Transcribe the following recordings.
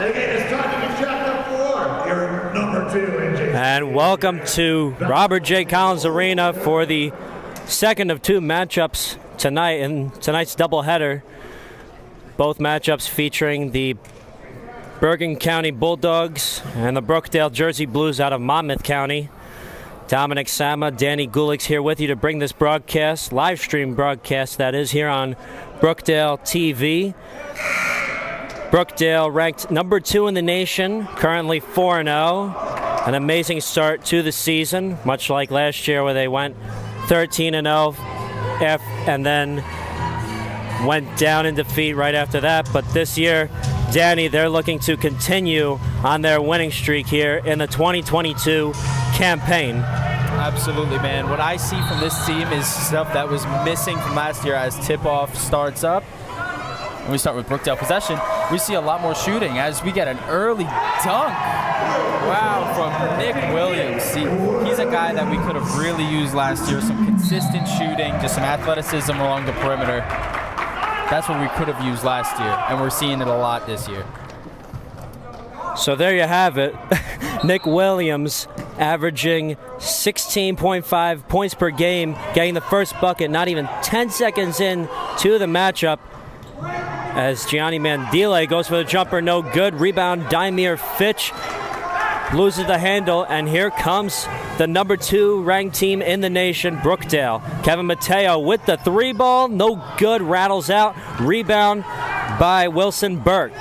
It's time to get chapter 4. Your number 2, NJ. And welcome to Robert J. Collins Arena for the second of 2 matchups tonight in tonight's doubleheader. Both matchups featuring the Bergen County Bulldogs and the Brookdale Jersey Blues out of Monmouth County. Dominic Sama, Danny Gulick's here with you to bring this broadcast, live stream broadcast that is, here on Brookdale TV. Brookdale ranked number 2 in the nation, currently 4-0. An amazing start to the season, much like last year where they went 13-0 and then went down in defeat right after that. But this year, Danny, they're looking to continue on their winning streak here in the 2022 campaign. Absolutely, man. What I see from this team is stuff that was missing from last year as tip-off starts up. And we start with Brookdale possession. We see a lot more shooting as we get an early dunk. Wow, from Nick Williams. See, he's a guy that we could have really used last year. Some consistent shooting, just some athleticism along the perimeter. That's what we could have used last year, and we're seeing it a lot this year. So there you have it. Nick Williams averaging 16.5 points per game, getting the first bucket not even 10 seconds in to the matchup. As Gianni Mandile goes for the jumper, no good. Rebound, Daimir Fitch loses the handle, and here comes the number 2 ranked team in the nation, Brookdale. Kevin Mateo with the 3 ball, no good, rattles out. Rebound by Wilson Burke.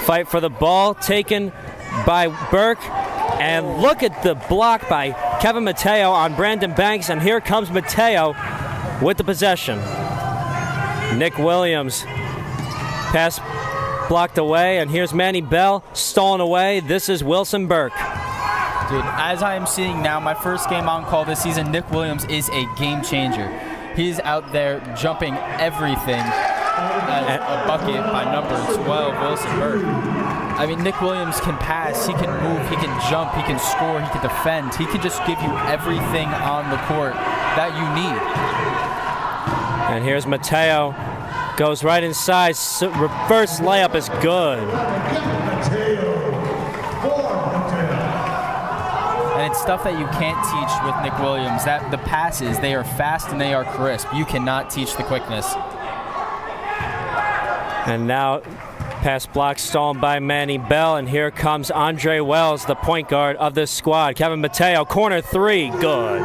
Fight for the ball taken by Burke, and look at the block by Kevin Mateo on Brandon Banks, and here comes Mateo with the possession. Nick Williams, pass blocked away, and here's Manny Bell, stolen away. This is Wilson Burke. Dude, as I am seeing now, my first game on call this season, Nick Williams is a game changer. He's out there jumping everything at a bucket by number 12, Wilson Burke. I mean, Nick Williams can pass, he can move, he can jump, he can score, he can defend. He can just give you everything on the court that you need. And here's Mateo, goes right inside, reverse layup is good. And it's stuff that you can't teach with Nick Williams. That the passes, they are fast and they are crisp. You cannot teach the quickness. And now pass block stolen by Manny Bell, and here comes Andre Wells, the point guard of this squad. Kevin Mateo, corner 3, good.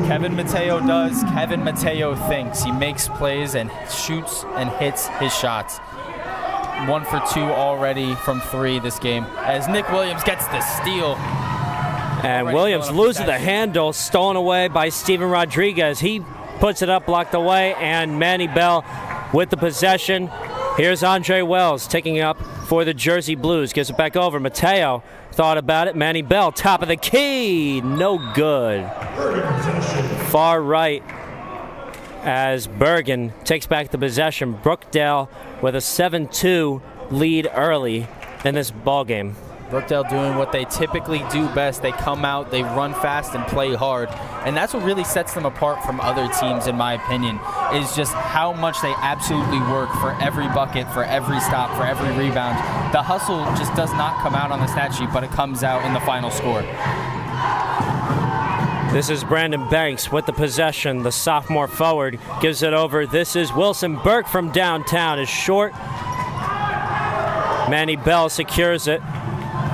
Kevin Mateo does, Kevin Mateo thinks. He makes plays and shoots and hits his shots. 1 for 2 already from 3 this game, as Nick Williams gets the steal. And Williams loses the handle, stolen away by Steven Rodriguez. He puts it up, blocked away, and Manny Bell with the possession. Here's Andre Wells taking it up for the Jersey Blues. Gives it back over. Mateo thought about it. Manny Bell, top of the key. No good. Far right as Bergen takes back the possession. Brookdale with a 7-2 lead early in this ball game. Brookdale doing what they typically do best. They come out, they run fast and play hard. And that's what really sets them apart from other teams, in my opinion, is just how much they absolutely work for every bucket, for every stop, for every rebound. The hustle just does not come out on the stat sheet, but it comes out in the final score. This is Brandon Banks with the possession. The sophomore forward gives it over. This is Wilson Burke from downtown. Is short. Manny Bell secures it.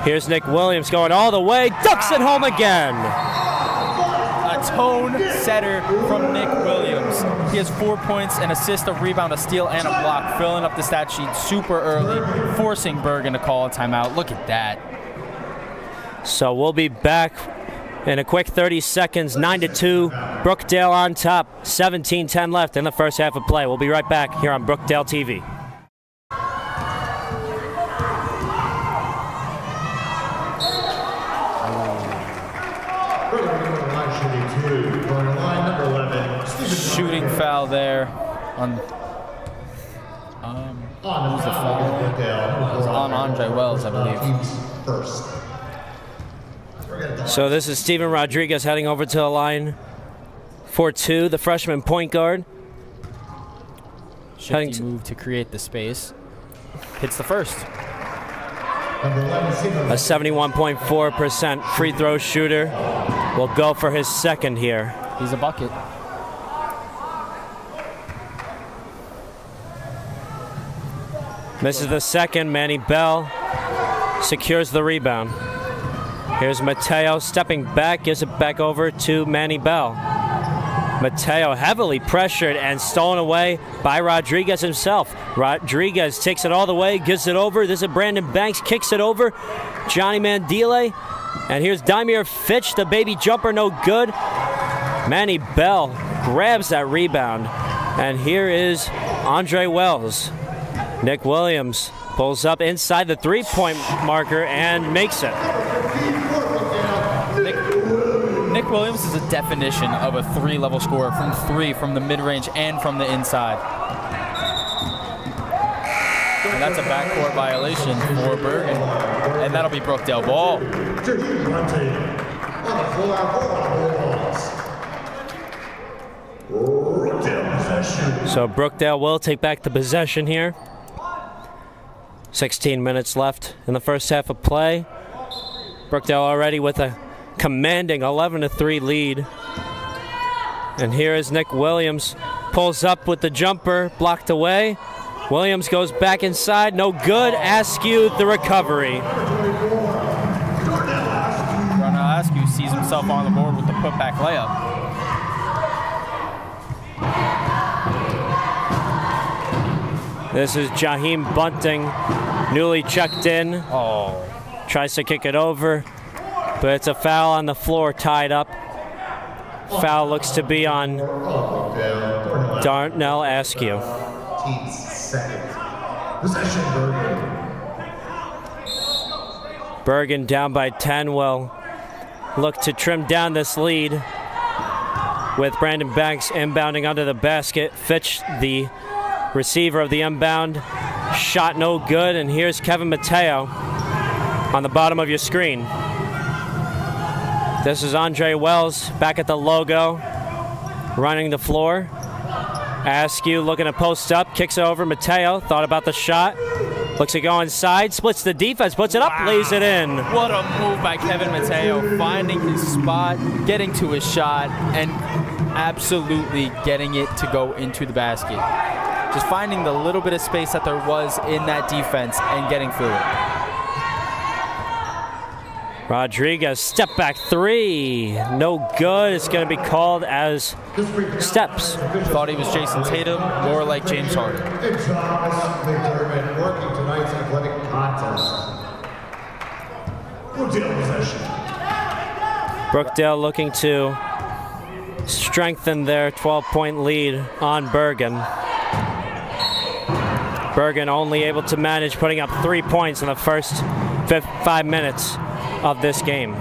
Here's Nick Williams going all the way. Ducks it home again. A tone setter from Nick Williams. He has 4 points, an assist, a rebound, a steal, and a block, filling up the stat sheet super early, forcing Bergen to call a timeout. Look at that. So we'll be back in a quick 30 seconds, 9-2, Brookdale on top, 17-10 left in the first half of play. We'll be right back here on Brookdale TV. Shooting foul there on who's the foul? It was on Andre Wells, I believe. So this is Steven Rodriguez heading over to the line for 2, the freshman point guard. Shifty move to create the space. Hits the first. A 71.4% free throw shooter will go for his second here. He's a bucket. Misses the second. Manny Bell secures the rebound. Here's Mateo stepping back, gives it back over to Manny Bell. Mateo heavily pressured and stolen away by Rodriguez himself. Rodriguez takes it all the way, gives it over. This is Brandon Banks, kicks it over. Johnny Mandile. And here's Daimir Fitch, the baby jumper, no good. Manny Bell grabs that rebound. And here is Andre Wells. Nick Williams pulls up inside the three-point marker and makes it. Nick Williams is a definition of a three-level scorer from three, from the mid-range, and from the inside. And that's a backcourt violation for Bergen. And that'll be Brookdale ball. So Brookdale will take back the possession here. 16 minutes left in the first half of play. Brookdale already with a commanding 11-3 lead. And here is Nick Williams. Pulls up with the jumper, blocked away. Williams goes back inside, no good. Askew the recovery. Darnell Askew sees himself on the board with the putback layup. This is Jaheim Bunting, newly checked in. Oh. Tries to kick it over, but it's a foul on the floor, tied up. Foul looks to be on Darnell Askew. Team's second. Possession, Bergen. Bergen down by 10 will look to trim down this lead with Brandon Banks inbounding under the basket. Fitch, the receiver of the inbound, shot no good, and here's Kevin Mateo on the bottom of your screen. This is Andre Wells back at the logo, running the floor. Askew looking to post up, kicks it over. Mateo thought about the shot, looks to go inside, splits the defense, puts it up, lays it in. What a move by Kevin Mateo, finding his spot, getting to his shot, and absolutely getting it to go into the basket. Just finding the little bit of space that there was in that defense and getting through it. Rodriguez, step back three, no good. It's going to be called as steps. Thought he was Jason Tatum, more like James Harden. Thomas McDermott working tonight's athletic contest. Brookdale possession. Brookdale looking to strengthen their 12-point lead on Bergen. Bergen only able to manage putting up 3 points in the first 5 minutes of this game.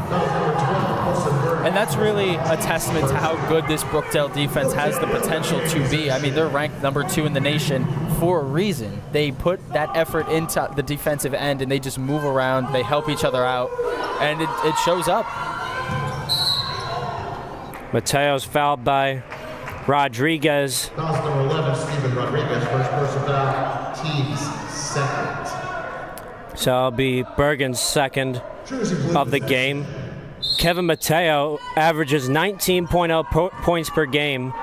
And that's really a testament to how good this Brookdale defense has the potential to be. I mean, they're ranked number 2 in the nation for a reason. They put that effort into the defensive end, and they just move around. They help each other out, and it shows up. Mateo's fouled by Rodriguez. Foul number 11, Steven Rodriguez, first personal foul, team's second. So it'll be Bergen's second of the game. Kevin Mateo averages 19.0 points per game.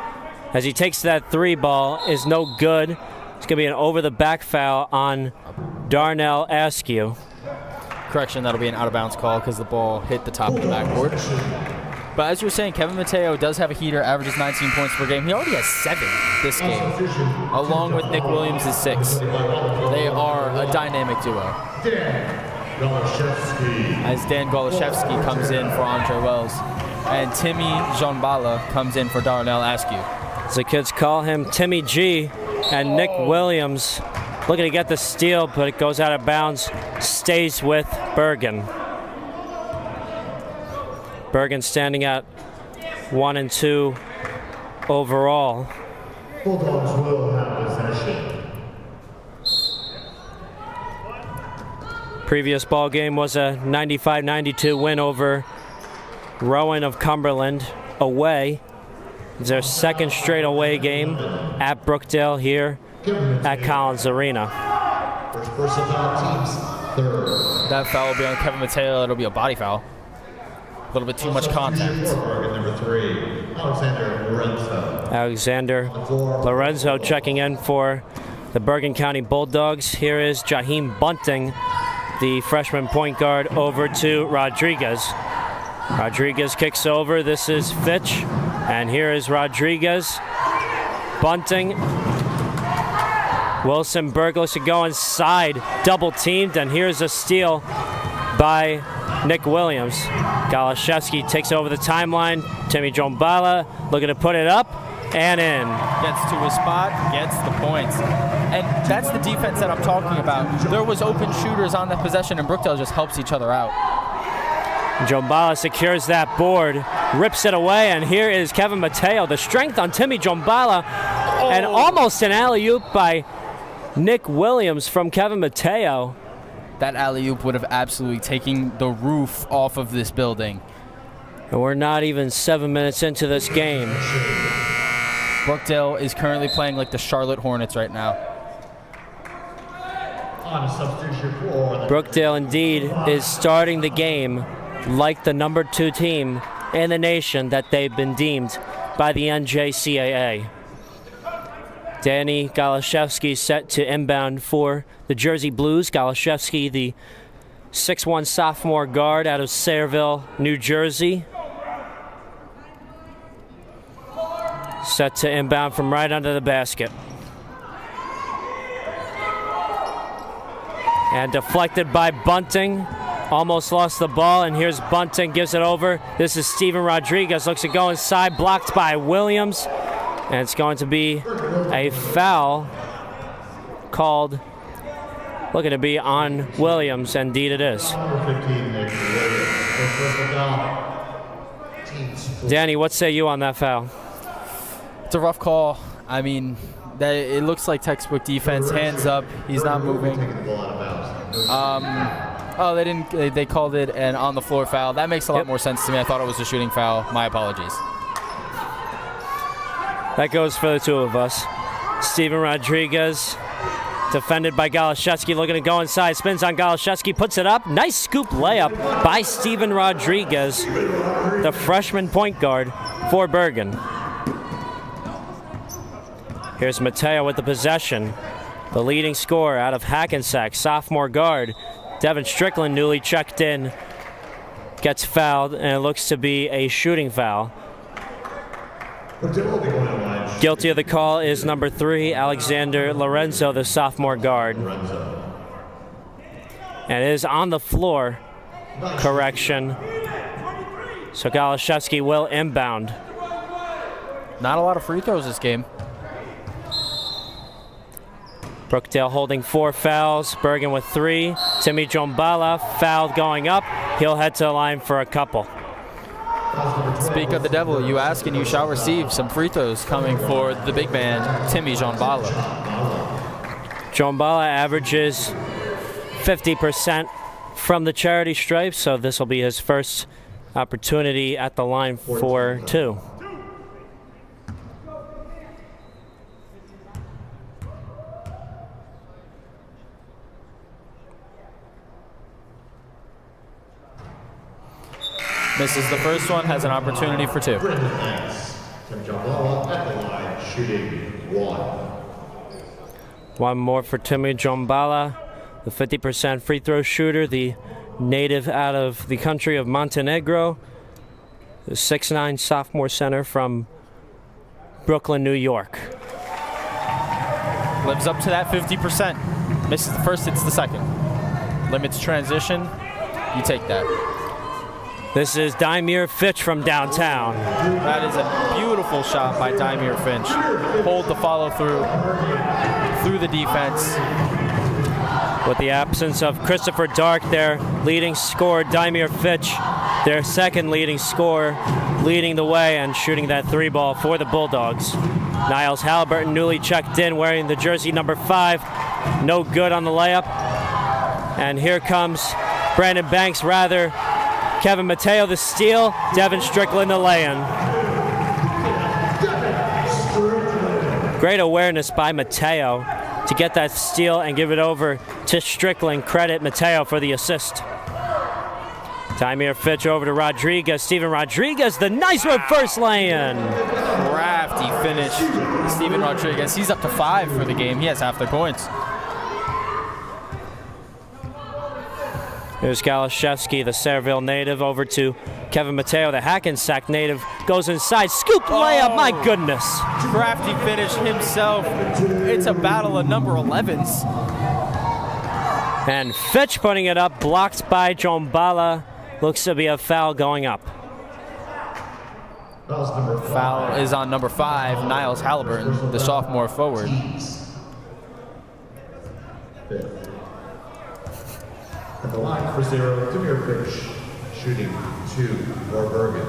As he takes that three ball, is no good. It's going to be an over-the-back foul on Darnell Askew. Correction, that'll be an out-of-bounds call because the ball hit the top of the backboard. But as you were saying, Kevin Mateo does have a heater, averages 19 points per game. He already has 7 this game, along with Nick Williams' 6. They are a dynamic duo. As Dan Goloszewski comes in for Andre Wells, and Timmy Jeanbala comes in for Darnell Askew. As the kids call him Timmy G, and Nick Williams looking to get the steal, but it goes out of bounds, stays with Bergen. Bergen standing at 1 and 2 overall. Bulldogs will have possession. Previous ball game was a 95-92 win over Rowan of Cumberland away. It's their second straight away game at Brookdale here at Collins Arena. First personal foul, teams third. That foul will be on Kevin Mateo. It'll be a body foul. A little bit too much contact. Number 3, Alexander Lorenzo. Alexander Lorenzo checking in for the Bergen County Bulldogs. Here is Jaheim Bunting, the freshman point guard, over to Rodriguez. Rodriguez kicks over. This is Fitch. And here is Rodriguez. Bunting. Wilson Burgos to go inside. Double teamed. And here's a steal by Nick Williams. Galashevsky takes over the timeline. Timmy Jombala looking to put it up and in. Gets to his spot, gets the points. And that's the defense that I'm talking about. There was open shooters on that possession, and Brookdale just helps each other out. Jombala secures that board, rips it away, and here is Kevin Mateo. The strength on Timmy Jombala, and almost an alley-oop by Nick Williams from Kevin Mateo. That alley-oop would have absolutely taken the roof off of this building. And we're not even 7 minutes into this game. Brookdale is currently playing like the Charlotte Hornets right now. On a substitution for Brookdale indeed is starting the game like the number 2 team in the nation that they've been deemed by the NJCAA. Danny Galashevsky set to inbound for the Jersey Blues. Galashevsky, the 6'1 sophomore guard out of Sayreville, New Jersey. Set to inbound from right under the basket. And deflected by Bunting. Almost lost the ball, and here's Bunting, gives it over. This is Steven Rodriguez, looks to go inside, blocked by Williams. And it's going to be a foul called, looking to be on Williams. Indeed it is. Danny, what say you on that foul? It's a rough call. I mean, it looks like textbook defense. Hands up. He's not moving. Oh, they didn't. They called it an on-the-floor foul. That makes a lot more sense to me. I thought it was a shooting foul. My apologies. That goes for the two of us. Steven Rodriguez, defended by Galashevsky, looking to go inside. Spins on Galashevsky, puts it up. Nice scoop layup by Steven Rodriguez, the freshman point guard for Bergen. Here's Mateo with the possession. The leading scorer out of Hackensack, sophomore guard. Devin Strickland, newly checked in, gets fouled, and it looks to be a shooting foul. Guilty of the call is number 3, Alexander Lorenzo, the sophomore guard. And it is on the floor. Correction. So Galashevsky will inbound. Not a lot of free throws this game. Brookdale holding 4 fouls. Bergen with 3. Timmy Jombala fouled going up. He'll head to the line for a couple. Speak of the devil, you ask and you shall receive. Some free throws coming for the big man, Timmy Jombala. Jombala averages 50% from the charity stripe, so this will be his first opportunity at the line for 2. Misses the first one, has an opportunity for 2. Tim Jombala at the line, shooting 1. One more for Timmy Jombala, the 50% free throw shooter, the native out of the country of Montenegro, the 6'9 sophomore center from Brooklyn, New York. Lives up to that 50%. Misses the first, hits the second. Limits transition, you take that. This is Daimir Fitch from downtown. That is a beautiful shot by Daimir Finch. Hold the follow through the defense. With the absence of Christopher Dark, their leading scorer, Daimir Fitch, their second leading scorer, leading the way and shooting that 3 ball for the Bulldogs. Niles Halliburton, newly checked in, wearing the jersey number 5. No good on the layup. And here comes Brandon Banks, rather. Kevin Mateo, the steal. Devin Strickland, the lay-in. Great awareness by Mateo to get that steal and give it over to Strickland. Credit Mateo for the assist. Dymere Fitch over to Rodriguez. Steven Rodriguez, the nice reverse lay-in. Crafty finish. Steven Rodriguez, he's up to 5 for the game. He has half their points. Here's Galashevsky, the Sayreville native, over to Kevin Mateo, the Hackensack native. Goes inside, scoop layup, my goodness. Crafty finish himself. It's a battle of number 11s. And Fitch putting it up, blocked by Jombala. Looks to be a foul going up. Foul is on number 5, Niles Halliburton, the sophomore forward. At the line for 0, Dymere Fitch, shooting 2 for Bergen.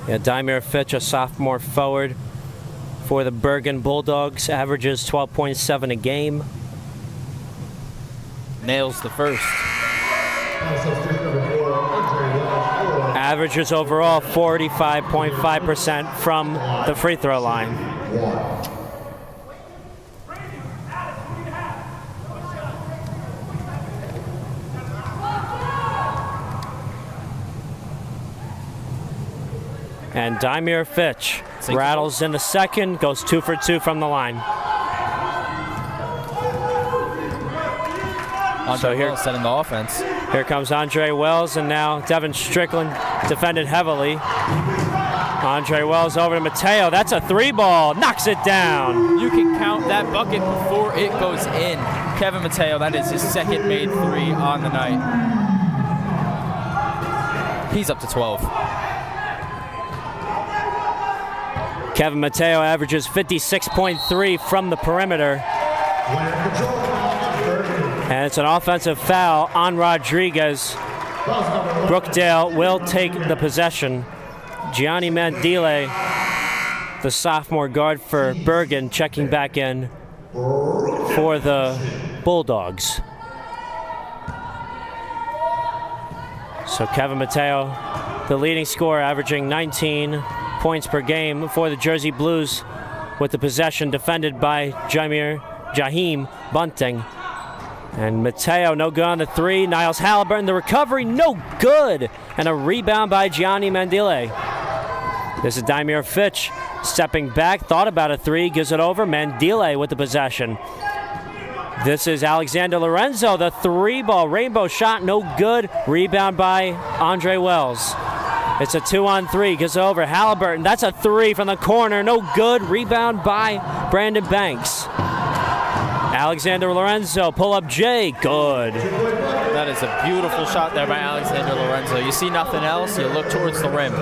Yeah, Dymere Fitch, a sophomore forward for the Bergen Bulldogs, averages 12.7 a game. Nails the first. Averages overall 45.5% from the free throw line. And Dymere Fitch rattles in the second, goes 2 for 2 from the line. So here, setting the offense. Here comes Andre Wells, and now Devin Strickland defended heavily. Andre Wells over to Mateo. That's a 3-ball. Knocks it down. You can count that bucket before it goes in. Kevin Mateo, that is his second made 3 on the night. He's up to 12. Kevin Mateo averages 56.3 from the perimeter. And it's an offensive foul on Rodriguez. Brookdale will take the possession. Gianni Mandile, the sophomore guard for Bergen, checking back in for the Bulldogs. So Kevin Mateo, the leading scorer, averaging 19 points per game for the Jersey Blues, with the possession defended by Jaheim Bunting. And Mateo, no good on the 3. Niles Halliburton, the recovery, no good. And a rebound by Gianni Mandile. This is Dymere Fitch stepping back, thought about a 3, gives it over. Mandile with the possession. This is Alexander Lorenzo, the 3-ball rainbow shot, no good. Rebound by Andre Wells. It's a 2-on-3, gives it over. Halliburton, that's a 3 from the corner, no good. Rebound by Brandon Banks. Alexander Lorenzo, pull-up J, good. That is a beautiful shot there by Alexander Lorenzo. You see nothing else, you look towards the rim.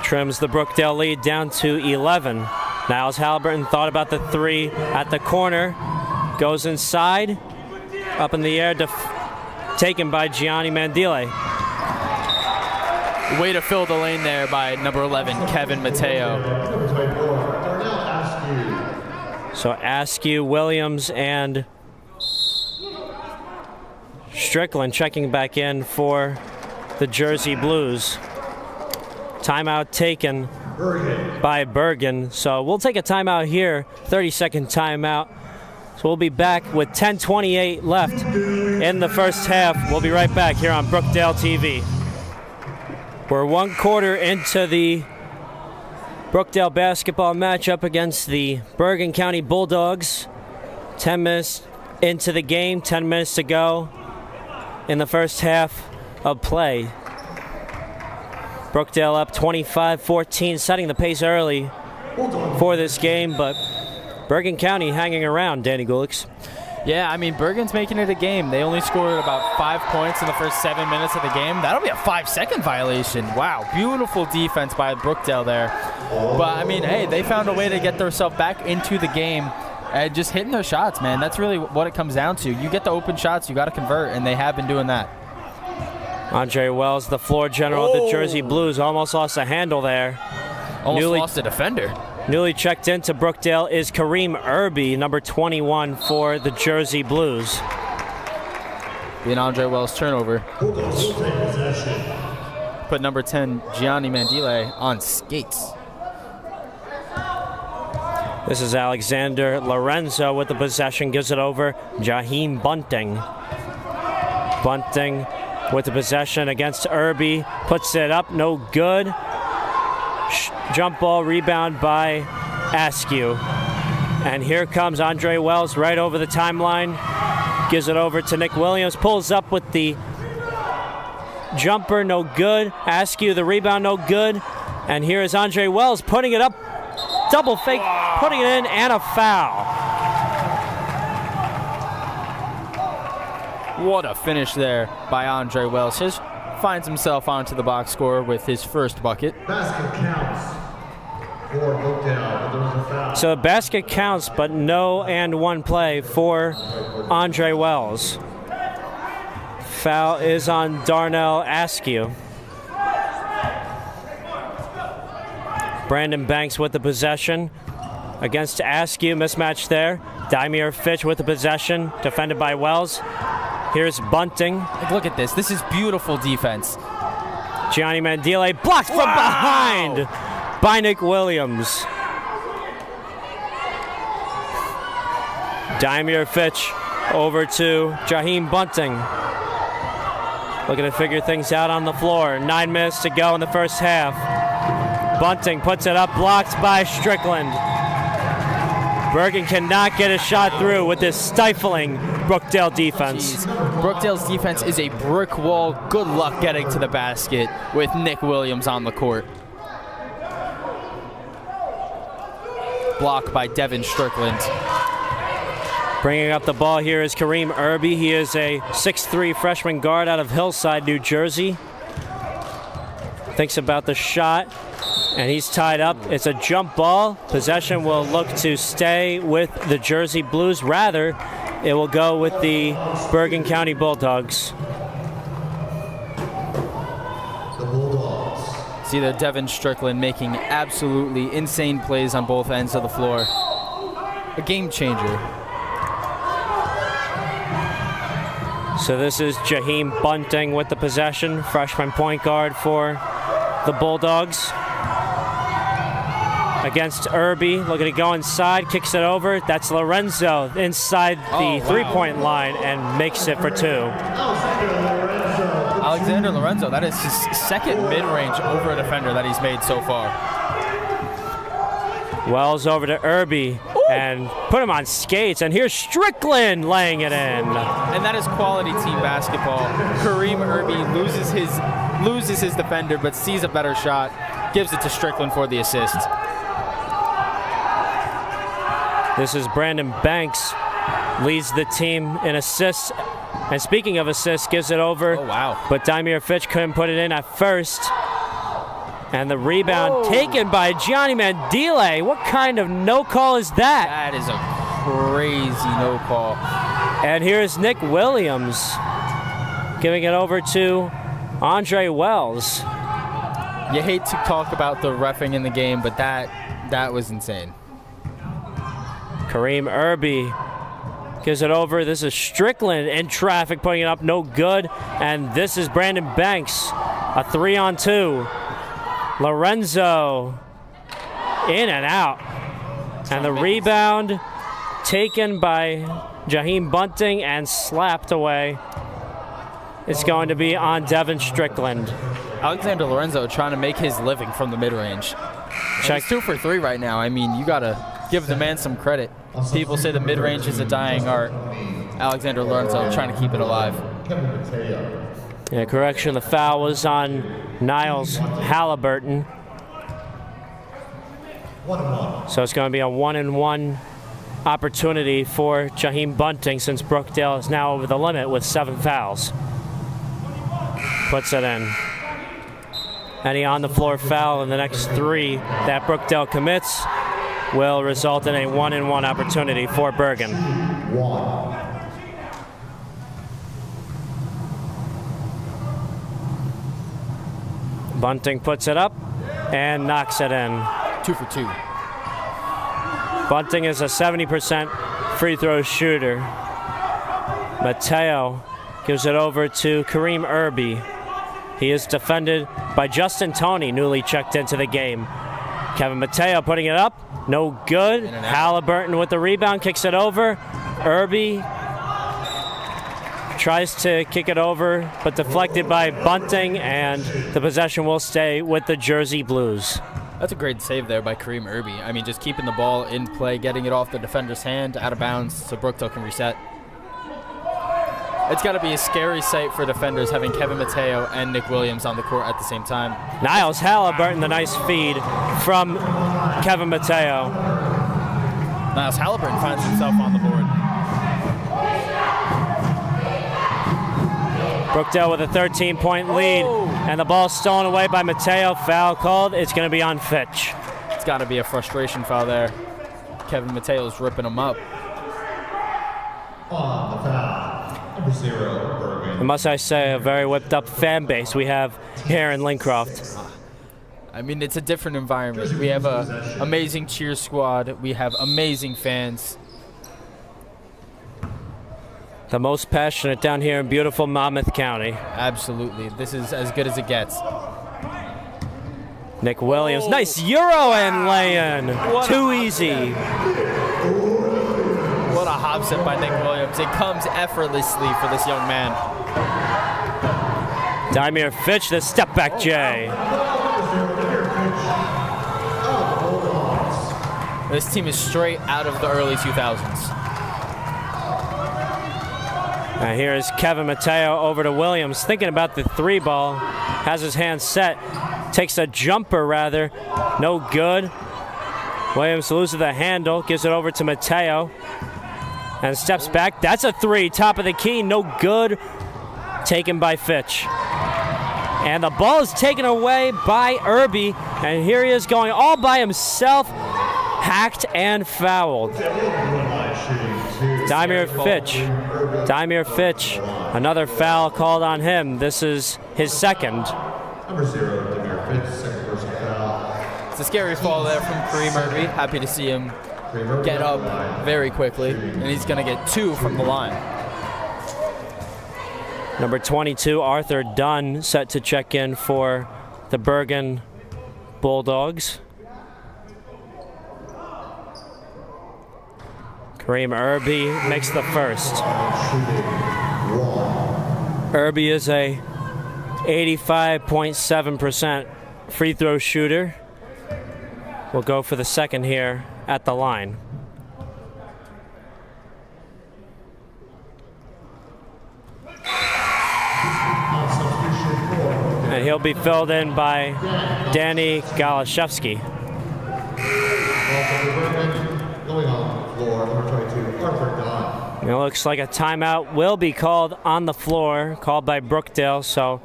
Trims the Brookdale lead down to 11. Niles Halliburton thought about the 3 at the corner. Goes inside, up in the air, taken by Gianni Mandile. Way to fill the lane there by number 11, Kevin Mateo. So Askew, Williams, and Strickland checking back in for the Jersey Blues. Timeout taken by Bergen. So we'll take a timeout here, 30-second timeout. So we'll be back with 10:28 left in the first half. We'll be right back here on Brookdale TV. We're 1 quarter into the Brookdale basketball matchup against the Bergen County Bulldogs. 10 minutes into the game, 10 minutes to go in the first half of play. Brookdale up 25-14, setting the pace early for this game, but Bergen County hanging around, Danny Gulix. Yeah, I mean, Bergen's making it a game. They only scored about 5 points in the first 7 minutes of the game. That'll be a 5-second violation. Wow, beautiful defense by Brookdale there. But, I mean, hey, they found a way to get themselves back into the game and just hitting their shots, man. That's really what it comes down to. You get the open shots, you got to convert, and they have been doing that. Andre Wells, the floor general of the Jersey Blues, almost lost a handle there. Almost lost a defender. Newly checked into Brookdale is Kareem Irby, number 21 for the Jersey Blues. Be an Andre Wells turnover. put number 10, Gianni Mandile, on skates. This is Alexander Lorenzo with the possession, gives it over. Jaheim Bunting. Bunting with the possession against Irby, puts it up, no good. Jump ball, rebound by Askew. And here comes Andre Wells right over the timeline. Gives it over to Nick Williams, pulls up with the jumper, no good. Askew, the rebound, no good. And here is Andre Wells putting it up. Double fake, putting it in, and a foul. What a finish there by Andre Wells. He finds himself onto the box score with his first bucket. Basket counts for Brookdale, but there was a foul. So the basket counts, but no and one play for Andre Wells. Foul is on Darnell Askew. Brandon Banks with the possession against Askew, mismatch there. Daimir Fitch with the possession, defended by Wells. Here's Bunting. Look at this. This is beautiful defense. Gianni Mandile blocked from behind by Nick Williams. Daimir Fitch over to Jaheim Bunting. Looking to figure things out on the floor. 9 minutes to go in the first half. Bunting puts it up, blocked by Strickland. Bergen cannot get a shot through with this stifling Brookdale defense. Brookdale's defense is a brick wall. Good luck getting to the basket with Nick Williams on the court. Blocked by Devin Strickland. Bringing up the ball here is Kareem Irby. He is a 6'3" freshman guard out of Hillside, New Jersey. Thinks about the shot, and he's tied up. It's a jump ball. Possession will look to stay with the Jersey Blues. Rather, it will go with the Bergen County Bulldogs. The Bulldogs. See there, Devin Strickland making absolutely insane plays on both ends of the floor. A game changer. So this is Jaheim Bunting with the possession, freshman point guard for the Bulldogs. Against Irby, looking to go inside, kicks it over. That's Lorenzo inside the three-point line and makes it for 2. Alexander Lorenzo, that is his second mid-range over a defender that he's made so far. Wells over to Irby and put him on skates, and here's Strickland laying it in. And that is quality team basketball. Kareem Irby loses his defender, but sees a better shot, gives it to Strickland for the assist. This is Brandon Banks, leads the team in assists. And speaking of assists, gives it over. Oh, wow. But Daimir Fitch couldn't put it in at first. And the rebound taken by Gianni Mandile. What kind of no call is that? That is a crazy no call. And here's Nick Williams giving it over to Andre Wells. You hate to talk about the reffing in the game, but that was insane. Kareem Irby gives it over. This is Strickland in traffic, putting it up, no good. And this is Brandon Banks, a 3-on-2. Lorenzo in and out. And the rebound taken by Jaheim Bunting and slapped away. It's going to be on Devin Strickland. Alexander Lorenzo trying to make his living from the mid-range. Check. He's 2 for 3 right now. I mean, you got to give the man some credit. People say the mid-range is a dying art. Alexander Lorenzo trying to keep it alive. Yeah, correction, the foul was on Niles Halliburton. So it's going to be a 1-and-1 opportunity for Jaheim Bunting, since Brookdale is now over the limit with 7 fouls. Puts it in. Any on-the-floor foul in the next 3 that Brookdale commits will result in a 1-and-1 opportunity for Bergen. Bunting puts it up and knocks it in. 2 for 2. Bunting is a 70% free throw shooter. Mateo gives it over to Kareem Irby. He is defended by Justin Toney, newly checked into the game. Kevin Mateo putting it up. No good. Halliburton with the rebound, kicks it over. Irby tries to kick it over, but deflected by Bunting, and the possession will stay with the Jersey Blues. That's a great save there by Kareem Irby. I mean, just keeping the ball in play, getting it off the defender's hand, out of bounds, so Brookdale can reset. It's got to be a scary sight for defenders having Kevin Mateo and Nick Williams on the court at the same time. Niles Halliburton, the nice feed from Kevin Mateo. Niles Halliburton finds himself on the board. Brookdale with a 13-point lead, and the ball stolen away by Mateo. Foul called. It's going to be on Fitch. It's got to be a frustration foul there. Kevin Mateo's ripping him up. On the foul, number 0, Bergen. And must I say, a very whipped-up fan base we have here in Lincroft. I mean, it's a different environment. We have an amazing cheer squad. We have amazing fans. The most passionate down here in beautiful Monmouth County. Absolutely. This is as good as it gets. Nick Williams, nice Euro and lay-in. Too easy. What a hop set by Nick Williams. It comes effortlessly for this young man. Damir Fitch, the step-back J. This team is straight out of the early 2000s. And here's Kevin Mateo over to Williams, thinking about the three ball. Has his hand set. Takes a jumper, rather. No good. Williams loses the handle. Gives it over to Mateo. And steps back. That's a three. Top of the key. No good. Taken by Fitch. And the ball is taken away by Irby. And here he is going all by himself. Hacked and fouled. Damir Fitch. Another foul called on him. This is his second. Number 0, Damir Fitch, second personal foul. It's a scary fall there from Kareem Irby. Happy to see him get up very quickly. And he's going to get 2 from the line. Number 22, Arthur Dunn, set to check in for the Bergen Bulldogs. Kareem Irby makes the first. Irby is a 85.7% free throw shooter. We'll go for the second here at the line. And he'll be filled in by Danny Galashevsky. Going on the floor, number 22, Arthur Dunn. It looks like a timeout will be called on the floor, called by Brookdale. So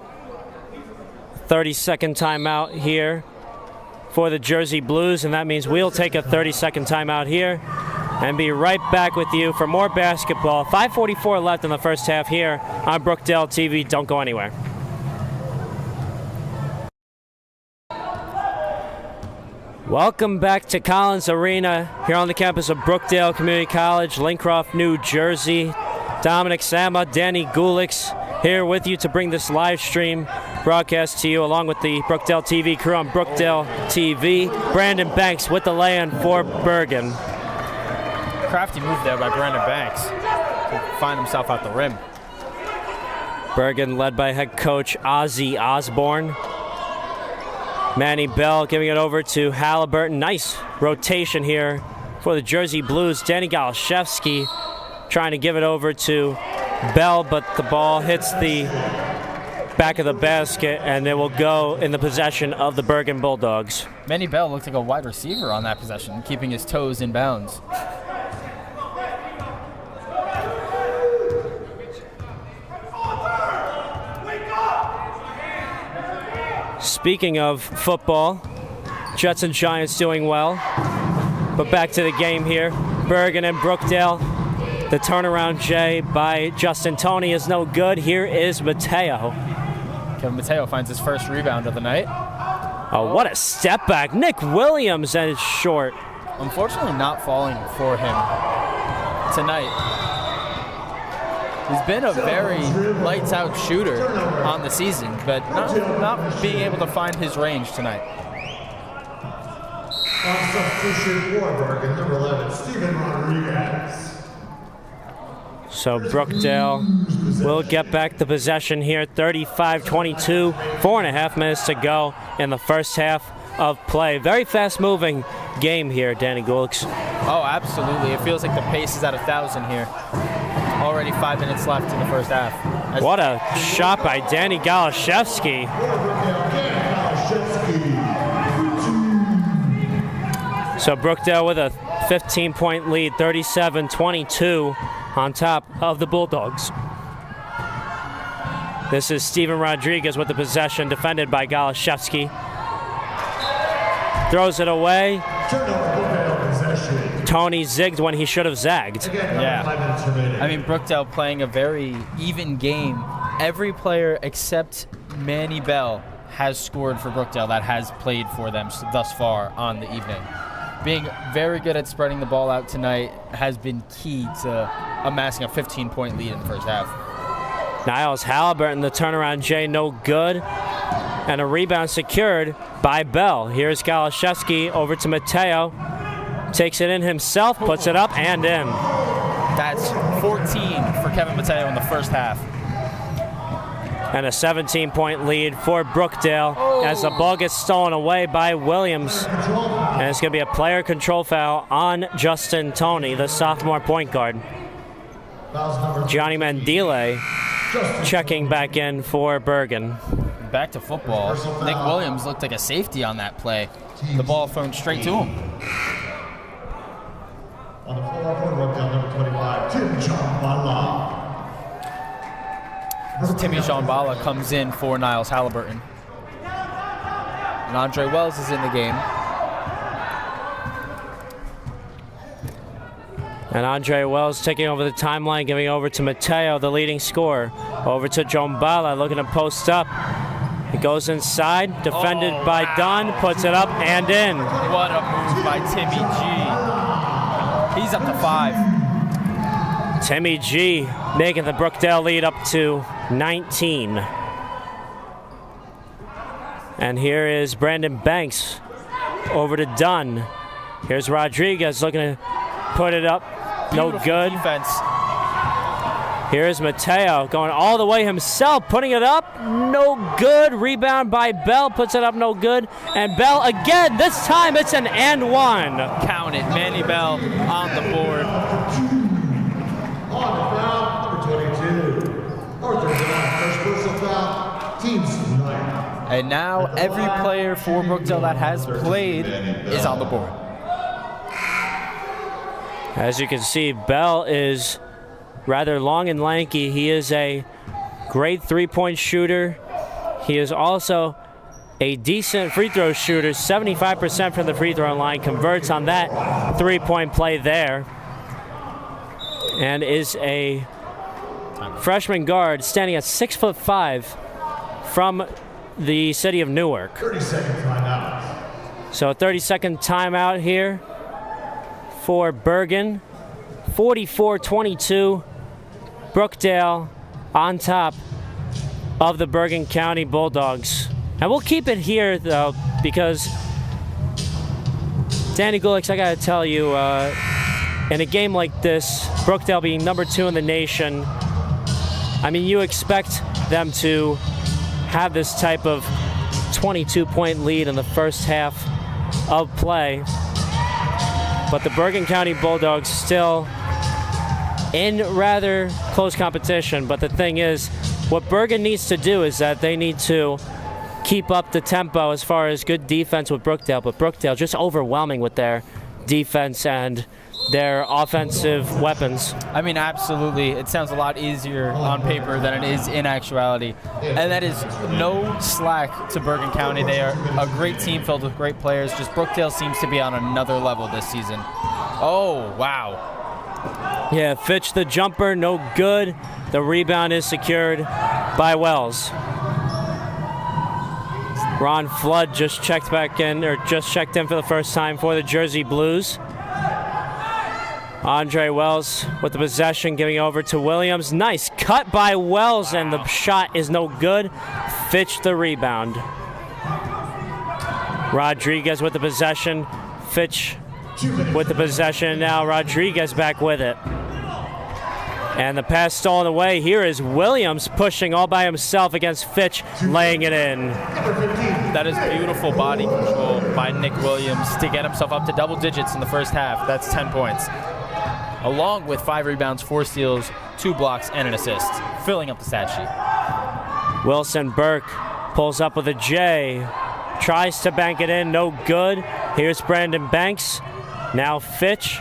30-second timeout here for the Jersey Blues, and that means we'll take a 30-second timeout here and be right back with you for more basketball. 5:44 left in the first half here on Brookdale TV. Don't go anywhere. Welcome back to Collins Arena here on the campus of Brookdale Community College, Lincroft, New Jersey. Dominic Sama, Danny Gulix here with you to bring this live stream broadcast to you along with the Brookdale TV crew on Brookdale TV. Brandon Banks with the lay-in for Bergen. Crafty move there by Brandon Banks to find himself at the rim. Bergen led by head coach Ozzy Osborne. Manny Bell giving it over to Halliburton. Nice rotation here for the Jersey Blues. Danny Galashevsky trying to give it over to Bell, but the ball hits the back of the basket, and it will go in the possession of the Bergen Bulldogs. Manny Bell looked like a wide receiver on that possession, keeping his toes in bounds. Speaking of football, Jets and Giants doing well. But back to the game here. Bergen and Brookdale. The turnaround J by Justin Toney is no good. Here is Mateo. Kevin Mateo finds his first rebound of the night. Oh, what a step back. Nick Williams, and it's short. Unfortunately not falling for him tonight. He's been a very lights-out shooter on the season, but not being able to find his range tonight. On substitution for Bergen, number 11, Steven Rodriguez. So Brookdale will get back the possession here, 35-22, 4.5 minutes to go in the first half of play. Very fast-moving game here, Danny Gulix. Oh, absolutely. It feels like the pace is at 1,000 here. Already 5 minutes left in the first half. What a shot by Danny Galashevsky. So Brookdale with a 15-point lead, 37-22 on top of the Bulldogs. This is Steven Rodriguez with the possession, defended by Galashevsky. Throws it away. Tony zigged when he should have zagged. Yeah. I mean, Brookdale playing a very even game. Every player except Manny Bell has scored for Brookdale that has played for them thus far on the evening. Being very good at spreading the ball out tonight has been key to amassing a 15-point lead in the first half. Niles Halliburton, the turnaround J, no good. And a rebound secured by Bell. Here's Galashevsky over to Mateo. Takes it in himself, puts it up and in. That's 14 for Kevin Mateo in the first half. And a 17-point lead for Brookdale as the ball gets stolen away by Williams. And it's going to be a player control foul on Justin Toney, the sophomore point guard. Johnny Mandile checking back in for Bergen. Back to football. Nick Williams looked like a safety on that play. The ball thrown straight to him. On the floor for Brookdale, number 25, Tim Chambala. Timmy Chambala comes in for Niles Halliburton. And Andre Wells is in the game. And Andre Wells taking over the timeline, giving over to Mateo, the leading scorer. Over to Chambala, looking to post up. It goes inside, defended by Dunn, puts it up and in. What a move by Timmy G. He's up to 5. Timmy G making the Brookdale lead up to 19. And here is Brandon Banks over to Dunn. Here's Rodriguez looking to put it up. No good. Defense. Here's Mateo going all the way himself, putting it up. No good. Rebound by Bell, puts it up, no good. And Bell again. This time it's an and one. Count it. Manny Bell on the board. On the foul, number 22. Arthur Brown, first personal foul, teams tonight. And now every player for Brookdale that has played is on the board. As you can see, Bell is rather long and lanky. He is a great three-point shooter. He is also a decent free throw shooter, 75% from the free throw line, converts on that three-point play there, and is a freshman guard standing at 6'5" from the city of Newark. 30-second timeout. So a 30-second timeout here for Bergen. 44-22. Brookdale on top of the Bergen County Bulldogs. And we'll keep it here, though, because Danny Gulix, I got to tell you, in a game like this, Brookdale being number 2 in the nation, I mean, you expect them to have this type of 22-point lead in the first half of play. But the Bergen County Bulldogs still in rather close competition. But the thing is, what Bergen needs to do is that they need to keep up the tempo as far as good defense with Brookdale. But Brookdale just overwhelming with their defense and their offensive weapons. I mean, absolutely. It sounds a lot easier on paper than it is in actuality. And that is no slack to Bergen County. They are a great team filled with great players. Just Brookdale seems to be on another level this season. Oh, wow. Yeah, Fitch the jumper, no good. The rebound is secured by Wells. Ron Flood just checked in for the first time for the Jersey Blues. Andre Wells with the possession, giving over to Williams. Nice cut by Wells, and the shot is no good. Fitch the rebound. Rodriguez with the possession. Fitch with the possession. Now Rodriguez back with it. And the pass stolen away. Here is Williams pushing all by himself against Fitch, laying it in. That is beautiful body control by Nick Williams to get himself up to double digits in the first half. That's 10 points. Along with 5 rebounds, 4 steals, 2 blocks, and an assist, filling up the stat sheet. Wilson Burke pulls up with a J. Tries to bank it in, no good. Here's Brandon Banks. Now Fitch.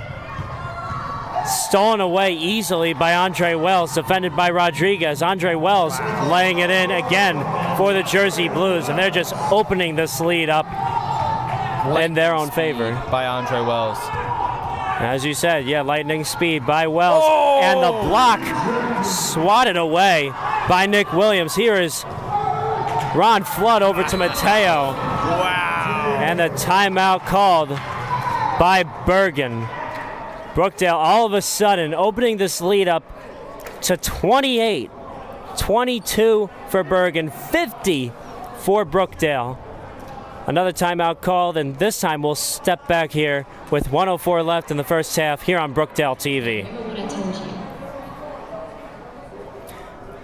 Stolen away easily by Andre Wells, defended by Rodriguez. Andre Wells laying it in again for the Jersey Blues, and they're just opening this lead up in their own favor. By Andre Wells. As you said, yeah, lightning speed by Wells. Oh! And the block swatted away by Nick Williams. Here is Ron Flood over to Mateo. Wow. And the timeout called by Bergen. Brookdale all of a sudden opening this lead up to 28. 22 for Bergen, 50 for Brookdale. Another timeout called, and this time we'll step back here with 1:04 left in the first half here on Brookdale TV.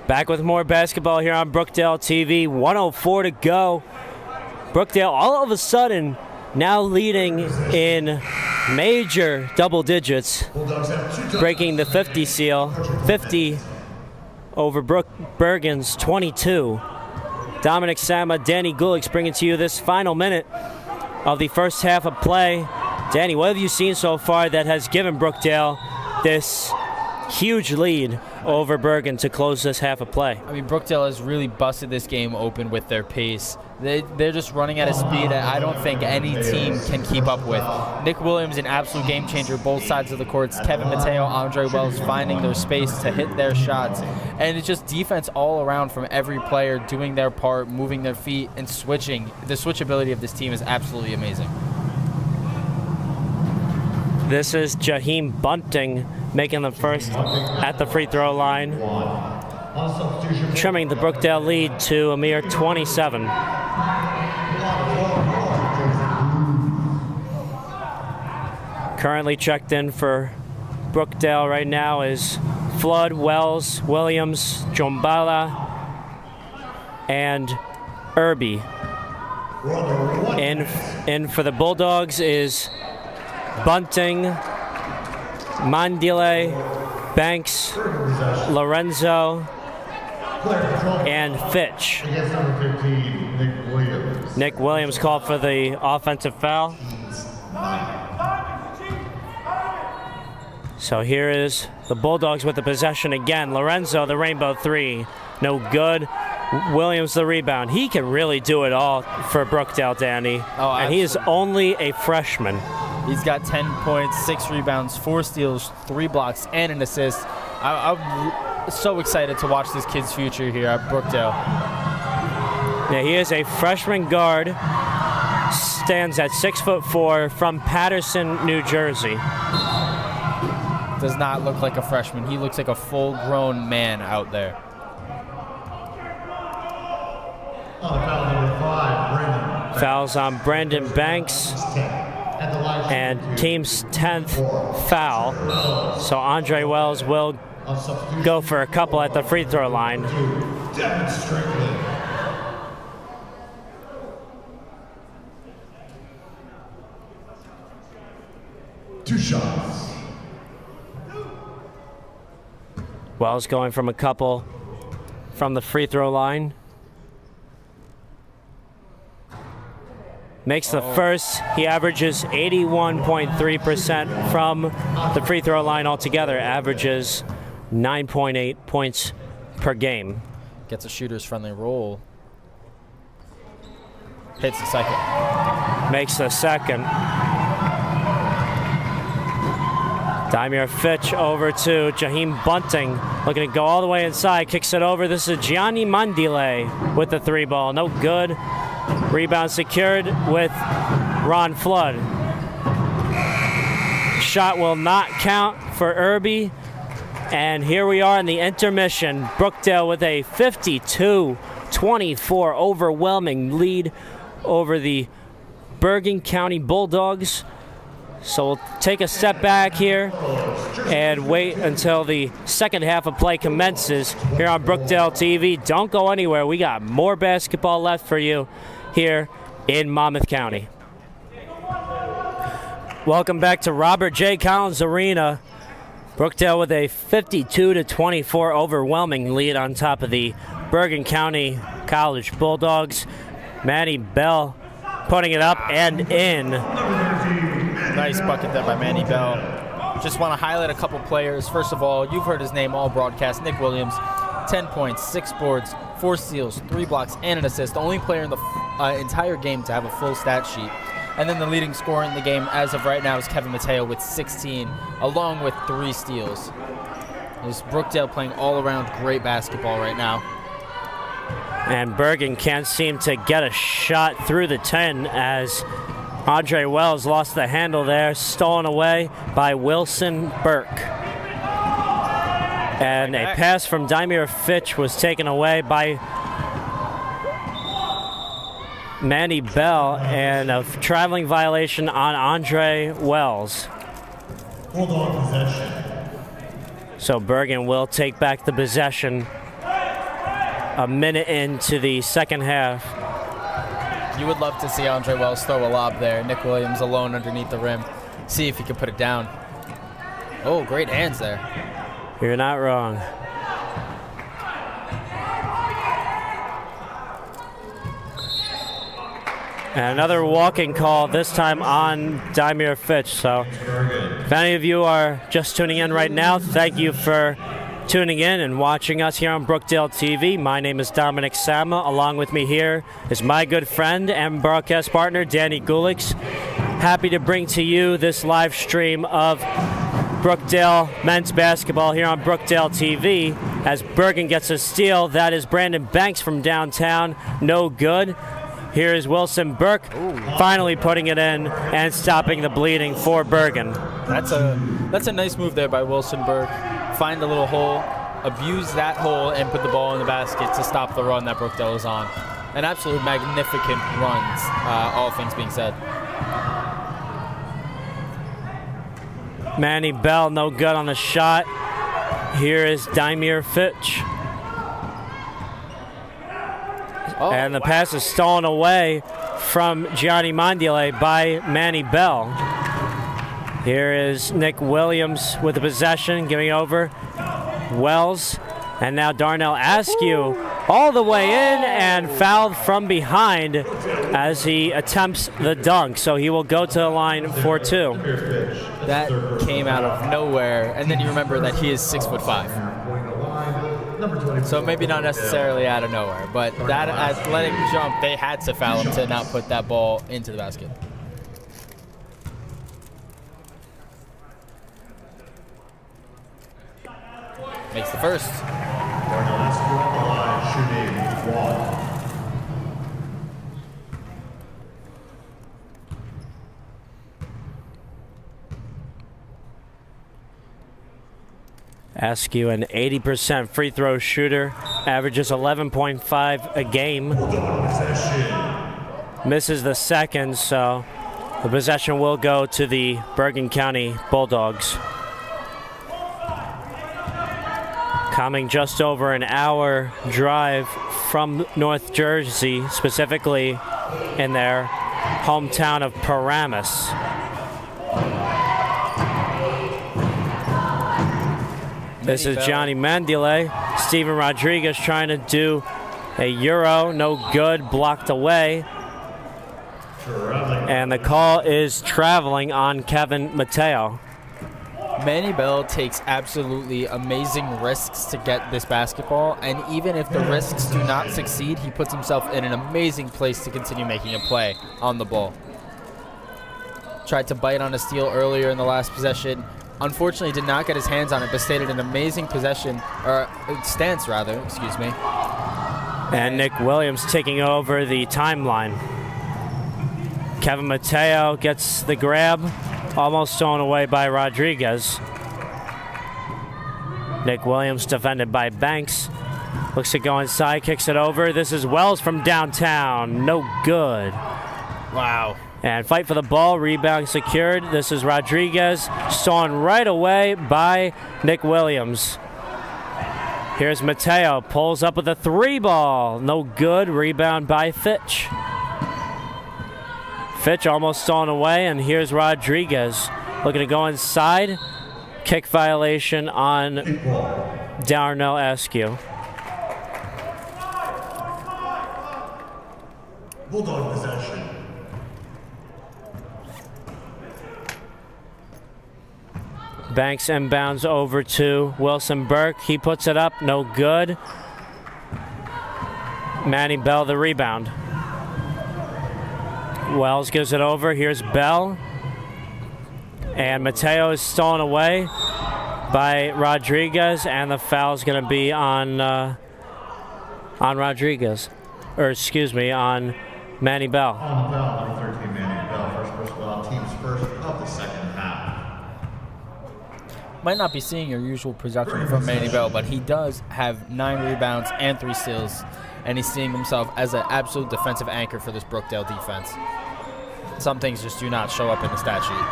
Back with more basketball here on Brookdale TV. 1:04 to go. Brookdale all of a sudden now leading in major double digits, breaking the 50 seal. 50 over Bergen's 22. Dominic Sama, Danny Gulick's bringing to you this final minute of the first half of play. Danny, what have you seen so far that has given Brookdale this huge lead over Bergen to close this half of play? I mean, Brookdale has really busted this game open with their pace. They're just running at a speed that I don't think any team can keep up with. Nick Williams, an absolute game changer, both sides of the courts. Kevin Mateo, Andre Wells finding their space to hit their shots. And it's just defense all around from every player doing their part, moving their feet, and switching. The switchability of this team is absolutely amazing. This is Jaheim Bunting making the first at the free throw line, trimming the Brookdale lead to a mere 27. Currently checked in for Brookdale right now is Flood, Wells, Williams, Jombala, and Irby. In for the Bulldogs is Bunting, Mandile, Banks, Lorenzo, and Fitch. Nick Williams called for the offensive foul. So here is the Bulldogs with the possession again. Lorenzo, the rainbow three, no good. Williams, the rebound. He can really do it all for Brookdale, Danny. Oh, and he is only a freshman. He's got 10 points, 6 rebounds, 4 steals, 3 blocks, and an assist. I'm so excited to watch this kid's future here at Brookdale. Yeah, he is a freshman guard. Stands at 6'4" from Patterson, New Jersey. Does not look like a freshman. He looks like a full-grown man out there. Fouls on Brandon Banks. And team's 10th foul. So Andre Wells will go for a couple at the free throw line. Two shots. Wells going from a couple from the free throw line. Makes the first. He averages 81.3% from the free throw line altogether. Averages 9.8 points per game. Gets a shooter's friendly roll. Hits the second. Makes the second. Daimir Fitch over to Jaheim Bunting. Looking to go all the way inside. Kicks it over. This is Gianni Mandile with the three ball. No good. Rebound secured with Ron Flood. Shot will not count for Irby. And here we are in the intermission. Brookdale with a 52-24 overwhelming lead over the Bergen County Bulldogs. So we'll take a step back here and wait until the second half of play commences here on Brookdale TV. Don't go anywhere. We got more basketball left for you here in Monmouth County. Welcome back to Robert J. Collins Arena. Brookdale with a 52-24 overwhelming lead on top of the Bergen County College Bulldogs. Manny Bell putting it up and in. Nice bucket there by Manny Bell. Just want to highlight a couple players. First of all, you've heard his name all broadcast. Nick Williams, 10 points, 6 boards, 4 steals, 3 blocks, and an assist. The only player in the entire game to have a full stat sheet. And then the leading scorer in the game as of right now is Kevin Mateo with 16, along with 3 steals. There's Brookdale playing all around great basketball right now. And Bergen can't seem to get a shot through the 10 as Andre Wells lost the handle there, stolen away by Wilson Burke. And a pass from Dymere Fitch was taken away by Manny Bell, and a traveling violation on Andre Wells. Hold on possession. So Bergen will take back the possession a minute into the second half. You would love to see Andre Wells throw a lob there. Nick Williams alone underneath the rim. See if he can put it down. Oh, great hands there. You're not wrong. And another walking call, this time on Dymere Fitch. So if any of you are just tuning in right now, thank you for tuning in and watching us here on Brookdale TV. My name is Dominic Sama. Along with me here is my good friend and broadcast partner, Danny Gulix. Happy to bring to you this live stream of Brookdale men's basketball here on Brookdale TV as Bergen gets a steal. That is Brandon Banks from downtown. No good. Here is Wilson Burke finally putting it in and stopping the bleeding for Bergen. That's a nice move there by Wilson Burke. Find a little hole, abuse that hole, and put the ball in the basket to stop the run that Brookdale is on. An absolute magnificent runs, all things being said. Manny Bell, no good on the shot. Here is Dymere Fitch. Oh, and the pass is stolen away from Gianni Mondile by Manny Bell. Here is Nick Williams with the possession, giving over. Wells, and now Darnell Askew all the way in and fouled from behind as he attempts the dunk. So he will go to the line for 2. That came out of nowhere, and then you remember that he is 6'5". So maybe not necessarily out of nowhere, but that athletic jump, they had to foul him to not put that ball into the basket. Makes the first. Askew, an 80% free throw shooter, averages 11.5 a game. Misses the second, so the possession will go to the Bergen County Bulldogs. Coming just over an hour drive from North Jersey, specifically in their hometown of Paramus. This is Johnny Mandile. Steven Rodriguez trying to do a Euro. No good. Blocked away. And the call is traveling on Kevin Mateo. Manny Bell takes absolutely amazing risks to get this basketball, and even if the risks do not succeed, he puts himself in an amazing place to continue making a play on the ball. Tried to bite on a steal earlier in the last possession. Unfortunately, did not get his hands on it, but stayed in an amazing possession, or stance rather, excuse me. And Nick Williams taking over the timeline. Kevin Mateo gets the grab, almost stolen away by Rodriguez. Nick Williams defended by Banks. Looks to go inside, kicks it over. This is Wells from downtown. No good. Wow. And fight for the ball, rebound secured. This is Rodriguez, stolen right away by Nick Williams. Here's Mateo, pulls up with a 3-ball. No good, rebound by Fitch. Fitch almost stolen away, and here's Rodriguez. Looking to go inside. Kick violation on Darnell Askew. Bulldog possession. Banks inbounds over to Wilson Burke. He puts it up, no good. Manny Bell the rebound. Wells gives it over. Here's Bell. And Mateo is stolen away by Rodriguez, and the foul is going to be on Rodriguez. Or excuse me, on Manny Bell. On the foul, number 13, Manny Bell. First personal foul, team's first of the second half. Might not be seeing your usual production from Manny Bell, but he does have 9 rebounds and 3 steals, and he's seeing himself as an absolute defensive anchor for this Brookdale defense. Some things just do not show up in the stat sheet.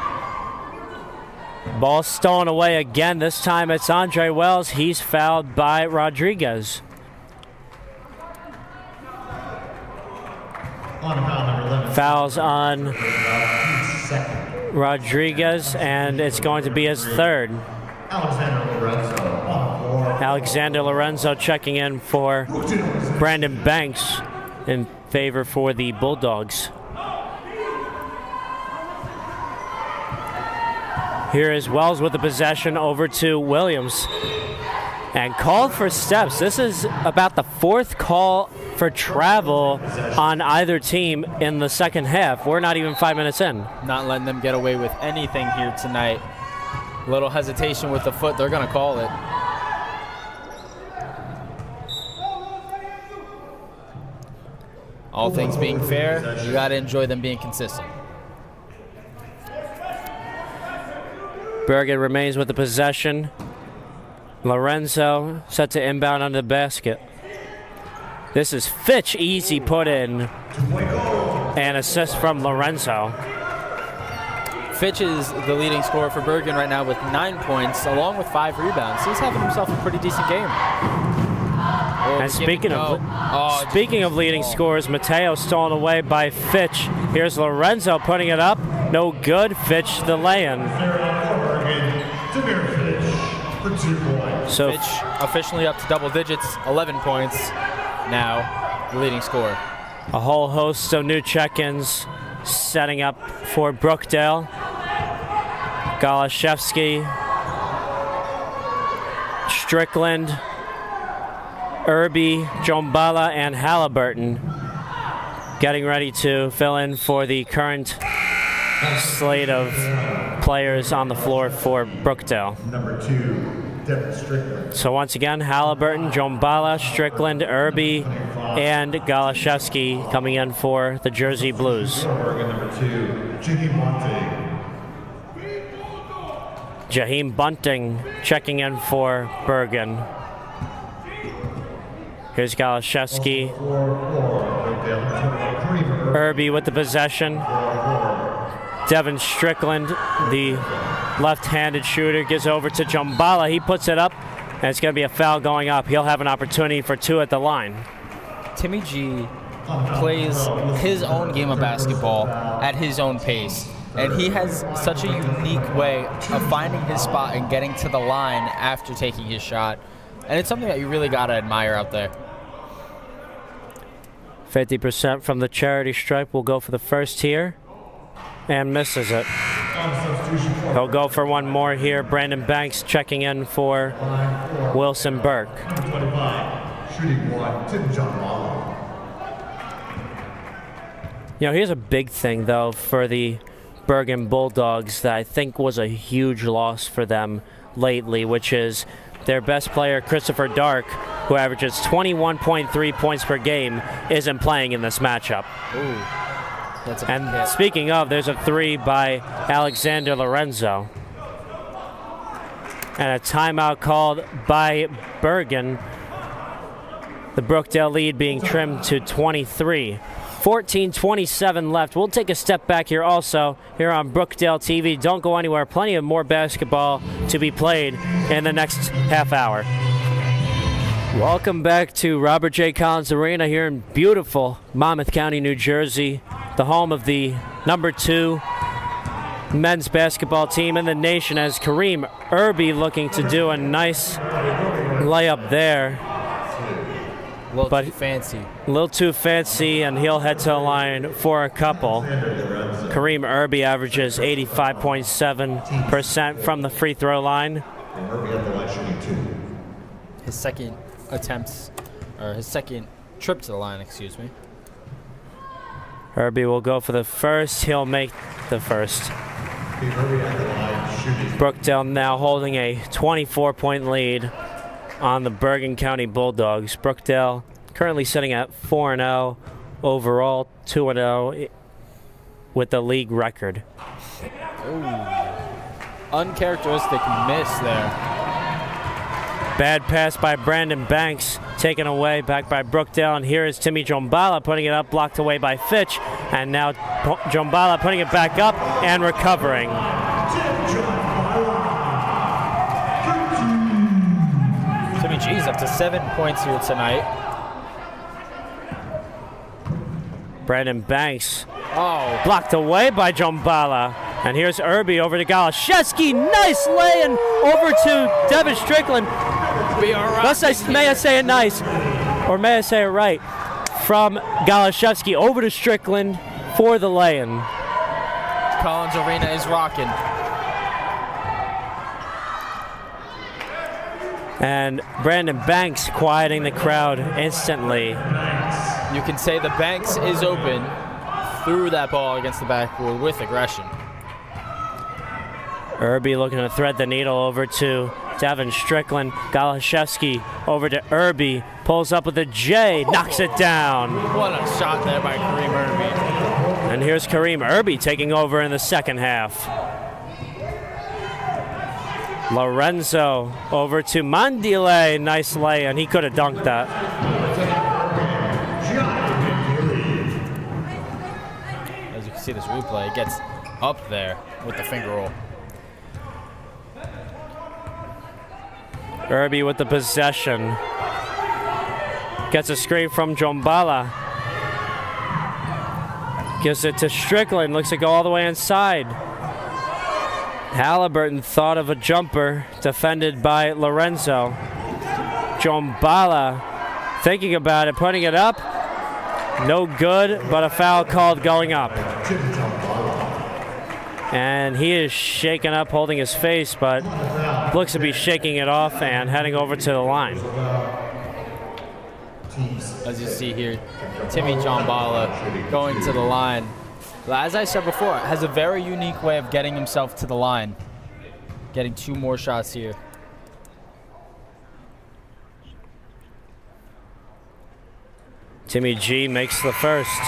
Ball stolen away again. This time it's Andre Wells. He's fouled by Rodriguez. On foul, number 11. Fouls on Rodriguez, and it's going to be his third. Alexander Lorenzo on the floor. Alexander Lorenzo checking in for Brandon Banks in favor for the Bulldogs. Here is Wells with the possession over to Williams. And called for steps. This is about the 4th call for travel on either team in the second half. We're not even 5 minutes in. Not letting them get away with anything here tonight. A little hesitation with the foot, they're going to call it. All things being fair, you got to enjoy them being consistent. Bergen remains with the possession. Lorenzo set to inbound under the basket. This is Fitch, easy put in. And assist from Lorenzo. Fitch is the leading scorer for Bergen right now with 9 points, along with 5 rebounds. He's having himself a pretty decent game. And speaking of leading scorers, Mateo stolen away by Fitch. Here's Lorenzo putting it up. No good. Fitch the lay-in. So Fitch officially up to double digits, 11 points. Now the leading scorer. A whole host of new check-ins setting up for Brookdale. Golashevsky, Strickland, Irby, Jombala, and Halliburton getting ready to fill in for the current slate of players on the floor for Brookdale. Number 2, Devin Strickland. So once again, Halliburton, Jombala, Strickland, Irby, and Golashevsky coming in for the Jersey Blues. Bergen, number 2, Jiggy Monte. Jaheim Bunting checking in for Bergen. Here's Golashevsky. Irby with the possession. Devin Strickland, the left-handed shooter, gives over to Jombala. He puts it up, and it's going to be a foul going up. He'll have an opportunity for 2 at the line. Timmy G plays his own game of basketball at his own pace, and he has such a unique way of finding his spot and getting to the line after taking his shot, and it's something that you really got to admire out there. 50% from the charity stripe will go for the first here, and misses it. He'll go for one more here. Brandon Banks checking in for Wilson Burke. 25, shooting 1, Tim John Waller. You know, here's a big thing, though, for the Bergen Bulldogs that I think was a huge loss for them lately, which is their best player, Christopher Dark, who averages 21.3 points per game, isn't playing in this matchup. Ooh. And speaking of, there's a 3 by Alexander Lorenzo. and a timeout called by Bergen. The Brookdale lead being trimmed to 23. 14:27 left. We'll take a step back here also here on Brookdale TV. Don't go anywhere. Plenty of more basketball to be played in the next half hour. Welcome back to Robert J. Collins Arena here in beautiful Monmouth County, New Jersey, the home of the #2 men's basketball team in the nation, as Kareem Irby looking to do a nice layup there. A little too fancy. A little too fancy, and he'll head to the line for a couple. Kareem Irby averages 85.7% from the free throw line. His second attempts, or his second trip to the line, excuse me. Irby will go for the first. He'll make the first. Brookdale now holding a 24-point lead on the Bergen County Bulldogs. Brookdale currently sitting at 4-0 overall, 2-0 with the league record. Ooh. Uncharacteristic miss there. Bad pass by Brandon Banks, taken away back by Brookdale, and here is Timmy Jombala putting it up, blocked away by Fitch, and now Jombala putting it back up and recovering. Timmy G's up to 7 points here tonight. Brandon Banks blocked away by Jombala. And here's Irby over to Galashevsky. Nice lay-in over to Devin Strickland. May I say it nice, or may I say it right? From Galashevsky over to Strickland for the lay-in. Collins Arena is rocking. And Brandon Banks quieting the crowd instantly. You can say the Banks is open. Threw that ball against the backboard with aggression. Irby looking to thread the needle over to Devin Strickland. Galashevsky over to Irby. Pulls up with a J. Knocks it down. What a shot there by Kareem Irby. And here's Kareem Irby taking over in the second half. Lorenzo over to Mandile. Nice lay, and he could have dunked that. As you can see this replay, it gets up there with the finger roll. Irby with the possession. Gets a screen from Jombala. Gives it to Strickland. Looks to go all the way inside. Halliburton thought of a jumper, defended by Lorenzo. Jombala thinking about it, putting it up. No good, but a foul called going up. And he is shaken up, holding his face, but looks to be shaking it off and heading over to the line. As you see here, Timmy Jombala going to the line. As I said before, has a very unique way of getting himself to the line. Getting 2 more shots here. Timmy G makes the first.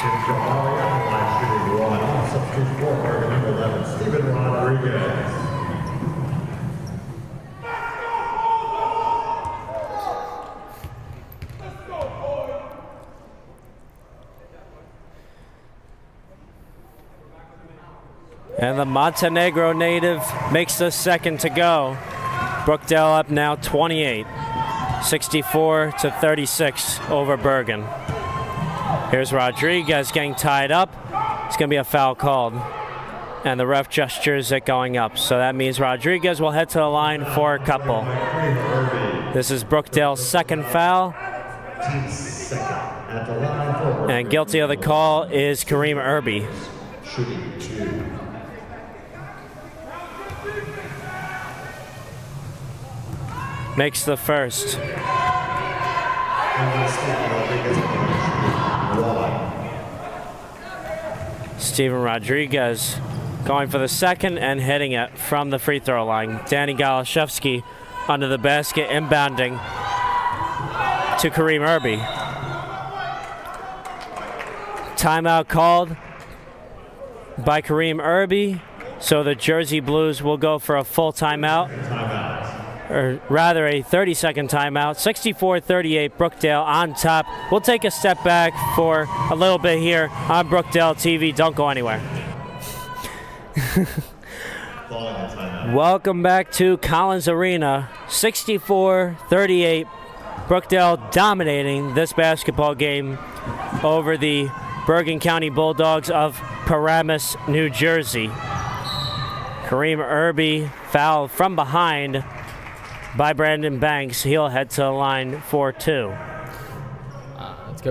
And the Montenegro native makes the second to go. Brookdale up now 28, 64-36 over Bergen. Here's Rodriguez getting tied up. It's going to be a foul called. And the ref gestures it going up. So that means Rodriguez will head to the line for a couple. This is Brookdale's second foul. And guilty of the call is Kareem Irby. Makes the first. Steven Rodriguez going for the second and hitting it from the free throw line. Danny Galashevsky under the basket, inbounding to Kareem Irby. Timeout called by Kareem Irby, so the Jersey Blues will go for a full timeout. or rather a 30-second timeout. 64-38, Brookdale on top. We'll take a step back for a little bit here on Brookdale TV. Don't go anywhere. Welcome back to Collins Arena. 64-38, Brookdale dominating this basketball game over the Bergen County Bulldogs of Paramus, New Jersey. Kareem Irby fouled from behind by Brandon Banks. He'll head to the line for 2.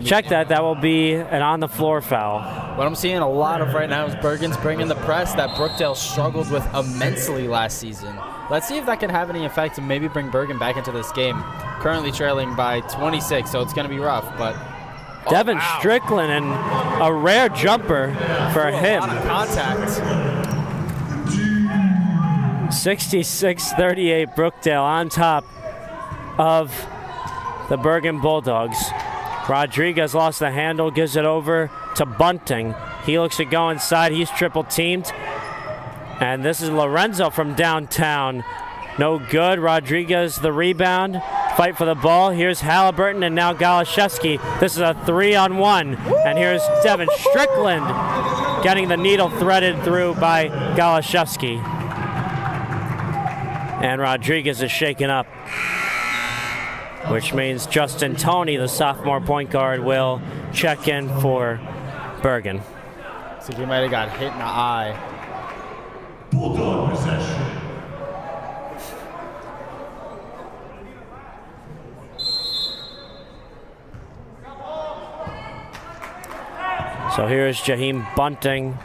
Check that. That will be an on-the-floor foul. What I'm seeing a lot of right now is Bergen's bringing the press that Brookdale struggled with immensely last season. Let's see if that can have any effect and maybe bring Bergen back into this game. Currently trailing by 26, so it's going to be rough. But Devin Strickland, and a rare jumper for him. A lot of contact. 66-38, Brookdale on top of the Bergen Bulldogs. Rodriguez lost the handle, gives it over to Bunting. He looks to go inside. He's triple teamed. And this is Lorenzo from downtown. No good. Rodriguez the rebound. Fight for the ball. Here's Halliburton and now Galashevsky. This is a 3-on-1. And here's Devin Strickland getting the needle threaded through by Galashevsky. And Rodriguez is shaken up, which means Justin Toney, the sophomore point guard, will check in for Bergen. So he might have got hit in the eye. Bulldog possession. So here's Jaheim Bunting,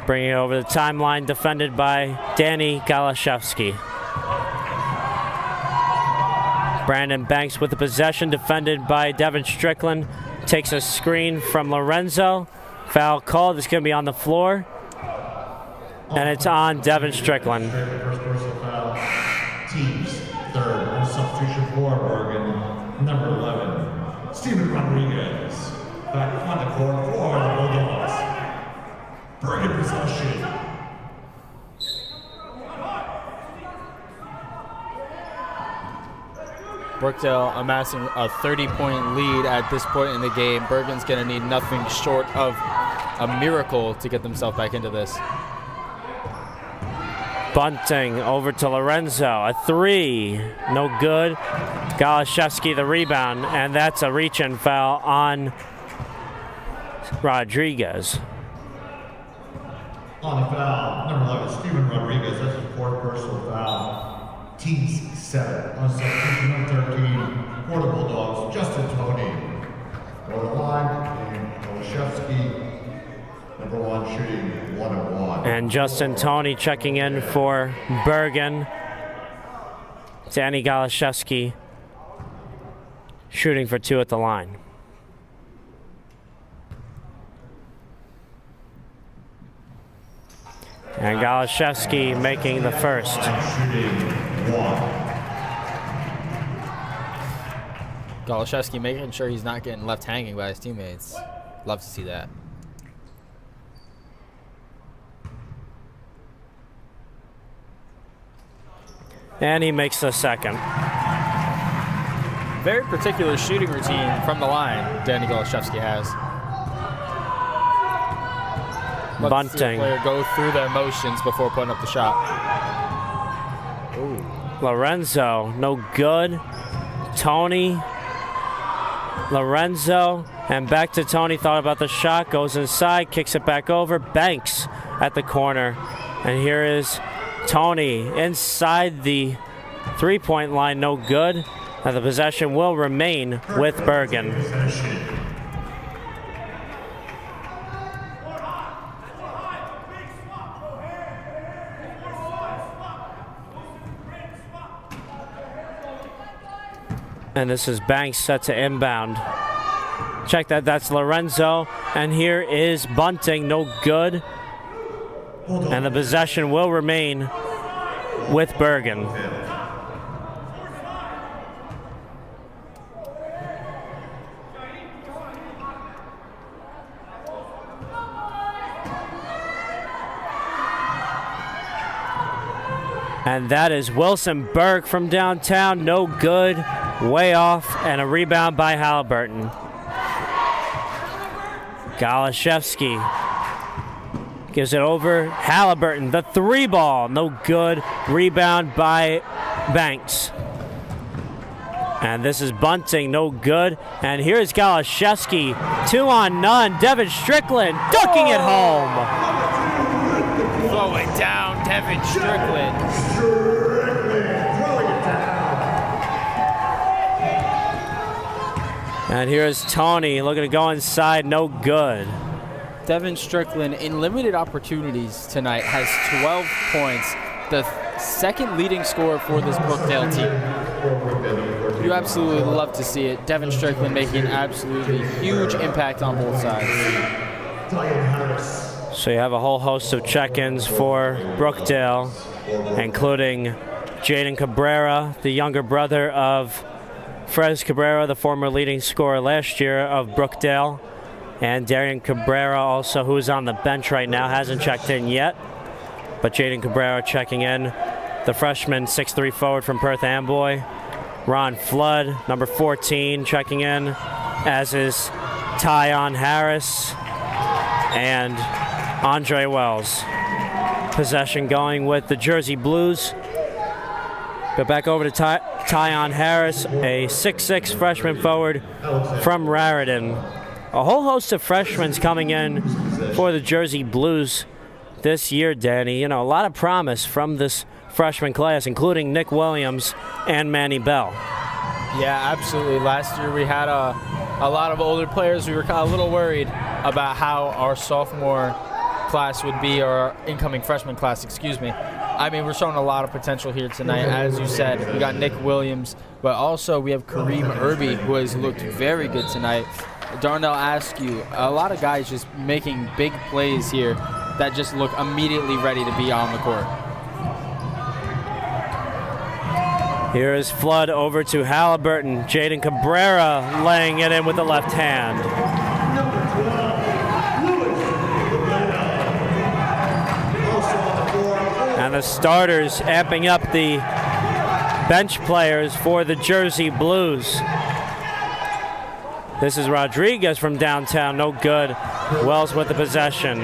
bringing it over the timeline, defended by Danny Galashevsky. Brandon Banks with the possession, defended by Devin Strickland. Takes a screen from Lorenzo. Foul called. It's going to be on the floor. And it's on Devin Strickland. First personal foul. Teams third. On substitution for Bergen, number 11, Steven Rodriguez. Back on the court for the Bulldogs. Bergen possession. Brookdale amassing a 30-point lead at this point in the game. Bergen's going to need nothing short of a miracle to get themselves back into this. Bunting over to Lorenzo. A 3. No good. Galashevsky the rebound, and that's a reach-in foul on Rodriguez. On the foul, number 11, Steven Rodriguez. That's a fourth personal foul. Teams 7. On substitution number 13, for the Bulldogs, Justin Toney. Go to the line, and Galashevsky, number 1, shooting 1 of 1. And Justin Toney checking in for Bergen. Danny Galashevsky shooting for 2 at the line. And Galashevsky making the first. Galashevsky making sure he's not getting left hanging by his teammates. Love to see that. And he makes the second. Very particular shooting routine from the line Danny Galashevsky has. Love to see a player go through their motions before putting up the shot. Ooh. Lorenzo, no good. Toney, Lorenzo, and back to Toney. Thought about the shot, goes inside, kicks it back over. Banks at the corner. And here is Toney inside the three-point line, no good. And the possession will remain with Bergen. And this is Banks set to inbound. Check that, that's Lorenzo. And here is Bunting, no good. And the possession will remain with Bergen. And that is Wilson Burke from downtown. No good. Way off. And a rebound by Halliburton. Golashevsky gives it over. Halliburton, the 3-ball. No good. Rebound by Banks. And this is Bunting, no good. And here's Golashevsky, 2-on-none. Devin Strickland ducking it home. Throw it down, Devin Strickland. And here's Tony looking to go inside, no good. Devin Strickland, in limited opportunities tonight, has 12 points, the second leading scorer for this Brookdale team. You absolutely love to see it. Devin Strickland making an absolutely huge impact on both sides. So you have a whole host of check-ins for Brookdale, including Jaden Cabrera, the younger brother of Frez Cabrera, the former leading scorer last year of Brookdale. And Darian Cabrera also, who's on the bench right now, hasn't checked in yet. But Jaden Cabrera checking in. The freshman 6'3" forward from Perth Amboy. Ron Flood, number 14, checking in, as is Tyon Harris and Andre Wells. Possession going with the Jersey Blues. Go back over to Tyon Harris, a 6'6" freshman forward from Raritan. A whole host of freshmen coming in for the Jersey Blues this year, Danny. You know, a lot of promise from this freshman class, including Nick Williams and Manny Bell. Yeah, absolutely. Last year we had a lot of older players. We were a little worried about how our sophomore class would be, or our incoming freshman class, excuse me. I mean, we're showing a lot of potential here tonight. As you said, we got Nick Williams, but also we have Kareem Irby, who has looked very good tonight. Darnell Askew, a lot of guys just making big plays here that just look immediately ready to be on the court. Here is Flood over to Halliburton. Jaden Cabrera laying it in with the left hand. And the starters amping up the bench players for the Jersey Blues. This is Rodriguez from downtown, no good. Wells with the possession.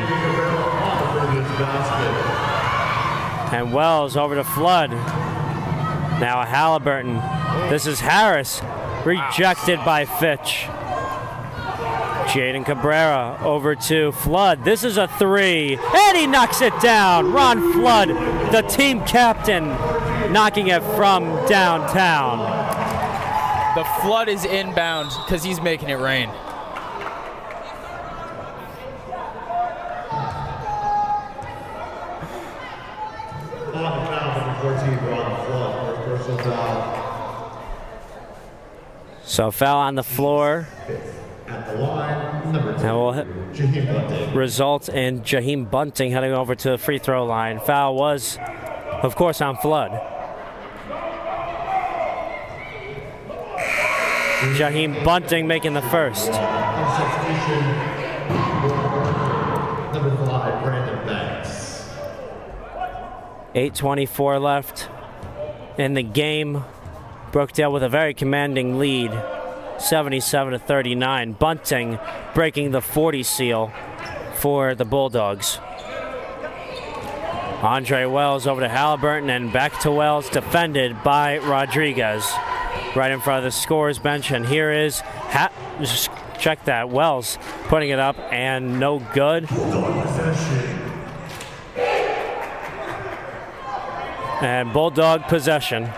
And Wells over to Flood. Now Halliburton. This is Harris, rejected by Fitch. Jaden Cabrera over to Flood. This is a 3, and he knocks it down. Ron Flood, the team captain, knocking it from downtown. The Flood is inbound because he's making it rain. So foul on the floor. At the line, number 2, That will Jaheim Bunting. result in Jaheim Bunting heading over to the free throw line. Foul was, of course, on Flood. Jaheim Bunting making the first. Substitution, number 5, Brandon Banks. 8:24 left in the game. Brookdale with a very commanding lead, 77-39. Bunting breaking the 40 seal for the Bulldogs. Andre Wells over to Halliburton and back to Wells, defended by Rodriguez. Right in front of the scorer's bench, and here is, just check that, Wells putting it up and no good. And Bulldog possession.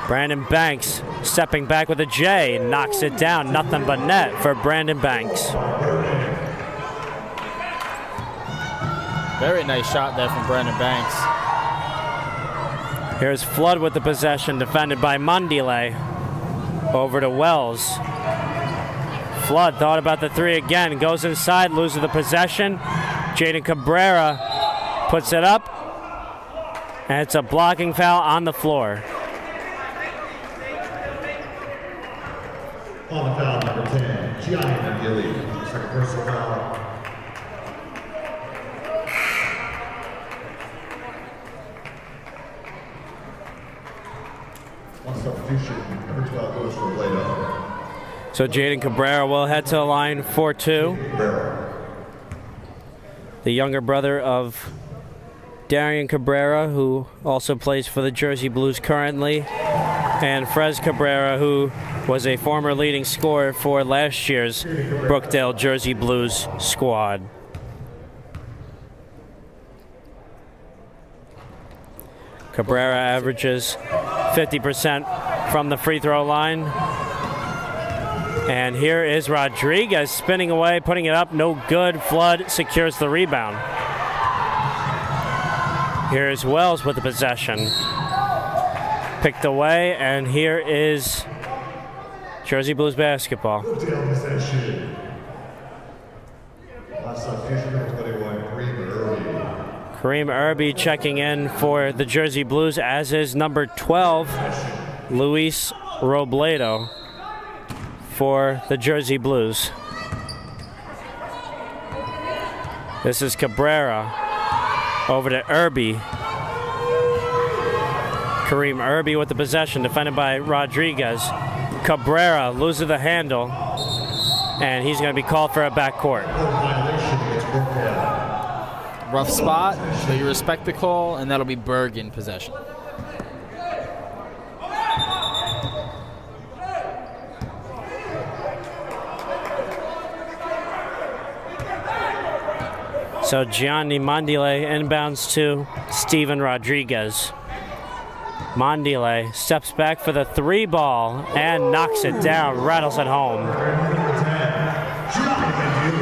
Brandon Banks stepping back with a J, knocks it down. Nothing but net for Brandon Banks. Very nice shot there from Brandon Banks. Here's Flood with the possession, defended by Mundile. Over to Wells. Flood thought about the 3 again, goes inside, loses the possession. Jaden Cabrera puts it up, and it's a blocking foul on the floor. On the foul, number 10, Gianni McGilly. Second personal foul. substitution, number 12 goes for Blado. So Jaden Cabrera will head to the line for 2. The younger brother of Darian Cabrera, who also plays for the Jersey Blues currently, and Frez Cabrera, who was a former leading scorer for last year's Brookdale Jersey Blues squad. Cabrera averages 50% from the free throw line. And here is Rodriguez spinning away, putting it up, no good. Flood secures the rebound. Here's Wells with the possession. Picked away, and here is Jersey Blues basketball. Brookdale possession. Last substitution, number 21, Kareem Irby checking in for the Jersey Blues, as is number 12, Luis Robledo, for the Jersey Blues. This is Cabrera over to Irby. Kareem Irby with the possession, defended by Rodriguez. Cabrera loses the handle, and he's going to be called for a backcourt. Rough spot, so you respect the call, and that'll be Bergen possession. So Gianni Mondile inbounds to Steven Rodriguez. Mondile steps back for the 3 ball and knocks it down, rattles it home.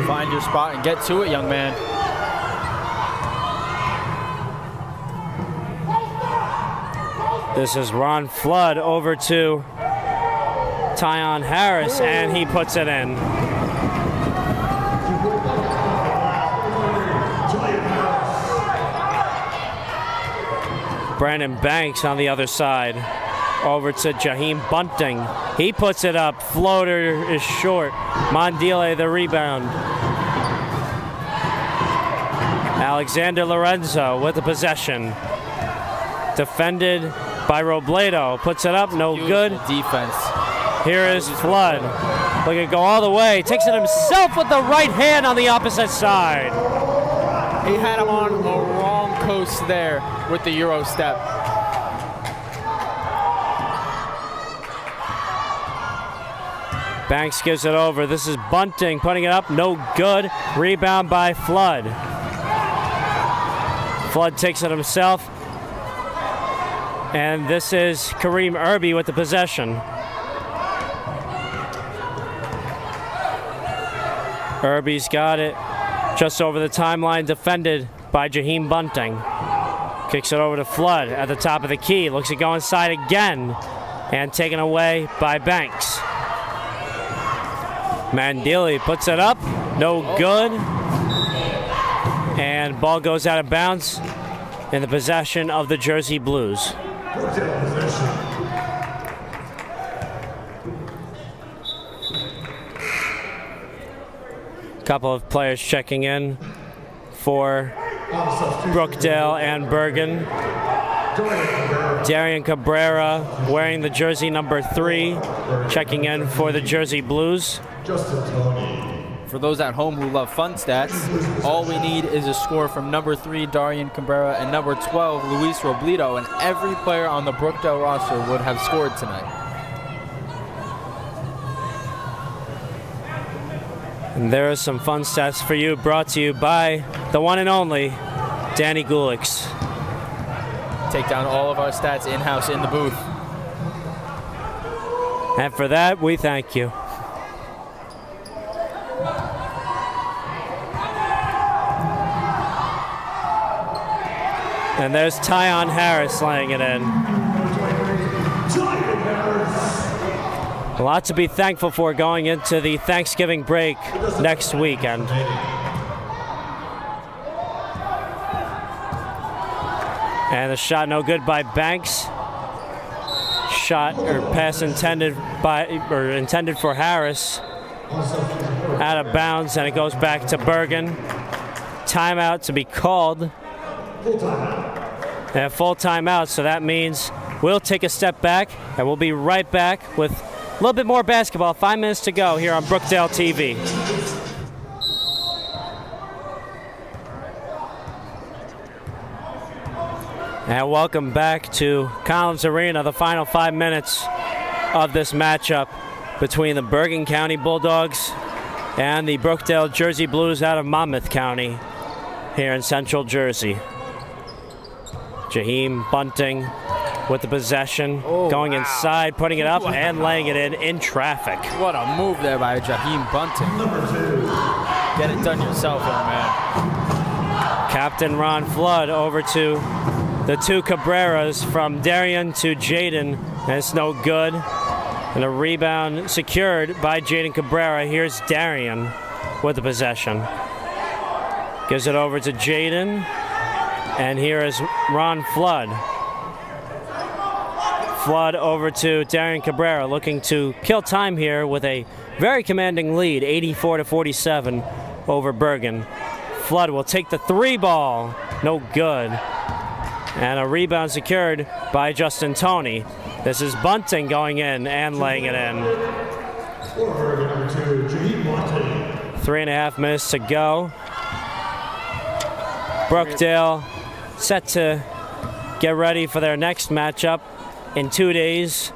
Find your spot and get to it, young man. This is Ron Flood over to Tyon Harris, and he puts it in. Brandon Banks on the other side. Over to Jaheim Bunting. He puts it up. Floater is short. Mondile the rebound. Alexander Lorenzo with the possession. Defended by Robledo. Puts it up. No good. Defense. Here is Flood. Look at go all the way. Takes it himself with the right hand on the opposite side. He had him on the wrong coast there with the Euro step. Banks gives it over. This is Bunting putting it up. No good. Rebound by Flood. Flood takes it himself. And this is Kareem Irby with the possession. Irby's got it just over the timeline, defended by Jaheim Bunting. Kicks it over to Flood at the top of the key. Looks to go inside again, and taken away by Banks. Mandili puts it up. No good. And ball goes out of bounds in the possession of the Jersey Blues. Couple of players checking in for Brookdale and Bergen. Darian Cabrera wearing the jersey number 3, checking in for the Jersey Blues. For those at home who love fun stats, all we need is a score from number 3, Darian Cabrera, and number 12, Luis Robledo, and every player on the Brookdale roster would have scored tonight. And there are some fun stats for you, brought to you by the one and only Danny Gulix. Take down all of our stats in-house in the booth. And for that, we thank you. And there's Tyon Harris laying it in. A lot to be thankful for going into the Thanksgiving break next weekend. And the shot no good by Banks. Shot or pass intended for Harris. Out of bounds, and it goes back to Bergen. Timeout to be called. And a full timeout, so that means We'll take a step back, and we'll be right back with a little bit more basketball. 5 minutes to go here on Brookdale TV. And welcome back to Collins Arena, the final 5 minutes of this matchup between the Bergen County Bulldogs and the Brookdale Jersey Blues out of Monmouth County here in Central Jersey. Jaheim Bunting with the possession, going inside, putting it up, and laying it in traffic. What a move there by Jaheim Bunting. Get it done yourself, young man. Captain Ron Flood over to the two Cabreras, from Darian to Jaden, and it's no good. And a rebound secured by Jaden Cabrera. Here's Darian with the possession. Gives it over to Jaden, and here is Ron Flood. Flood over to Darian Cabrera, looking to kill time here with a very commanding lead, 84-47 over Bergen. Flood will take the 3 ball, no good. And a rebound secured by Justin Toney. This is Bunting going in and laying it in. 3.5 minutes to go. Brookdale set to get ready for their next matchup in 2 days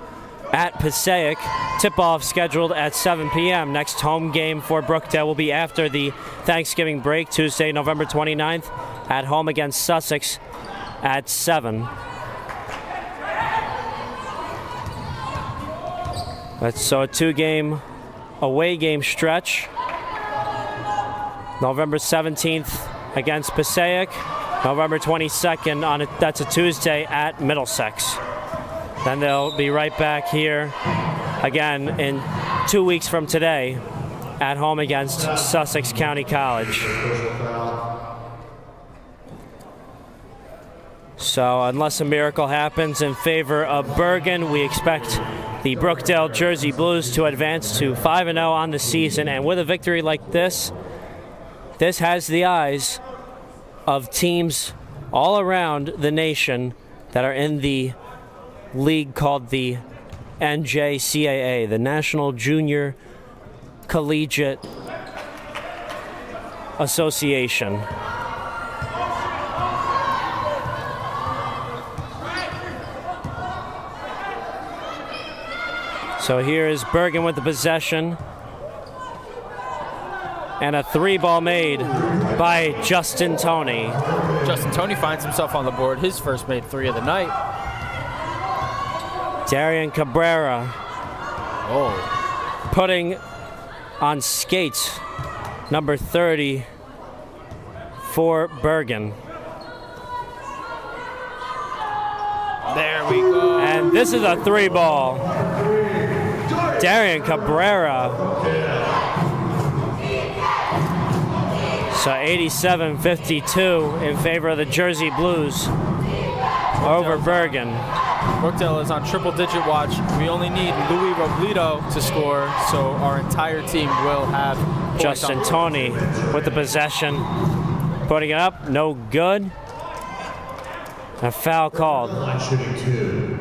at Passaic. Tip-off scheduled at 7 p.m. Next home game for Brookdale will be after the Thanksgiving break, Tuesday, November 29th, at home against Sussex at 7. So a 2-game away game stretch. November 17th against Passaic. November 22nd, that's a Tuesday, at Middlesex. Then they'll be right back here again in 2 weeks from today at home against Sussex County College. So unless a miracle happens in favor of Bergen, we expect the Brookdale Jersey Blues to advance to 5-0 on the season. And with a victory like this has the eyes of teams all around the nation that are in the league called the NJCAA, the National Junior Collegiate Association. So here is Bergen with the possession. And a 3-ball made by Justin Toney. Justin Toney finds himself on the board, his first made 3 of the night. Darian Cabrera putting on skates number 30 for Bergen. There we go. And this is a 3-ball. Darian Cabrera. So 87-52 in favor of the Jersey Blues over Bergen. Brookdale is on triple-digit watch. We only need Louis Robledo to score, so our entire team will have points. Justin Toney with the possession, putting it up, no good. A foul called. Line shooting 2.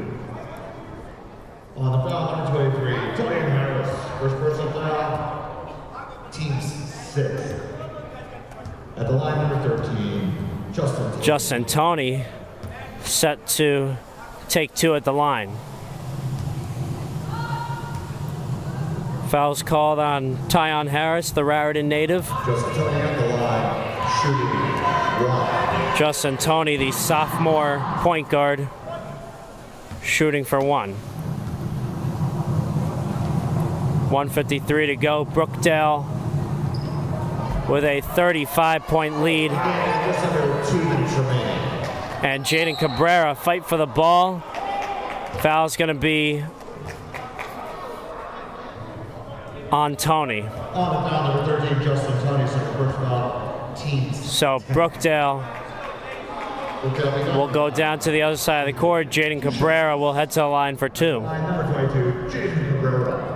On the foul, number 23, Dwayne Harris. First personal foul, team 6. At the line, number 13, Justin Toney set to take 2 at the line. Foul's called on Tyon Harris, the Raritan native. Justin Toney at the line, shooting 1. Justin Toney, the sophomore point guard, shooting for 1. 1:53 to go. Brookdale with a 35-point lead. Just under 2 minutes remaining. And Jaden Cabrera fight for the ball. Foul's going to be on Toney. On the foul, number 13, Justin Toney, second first foul, team 6. So Brookdale will go down to the other side of the court. Jaden Cabrera will head to the line for 2. Number 22, Jaden Cabrera.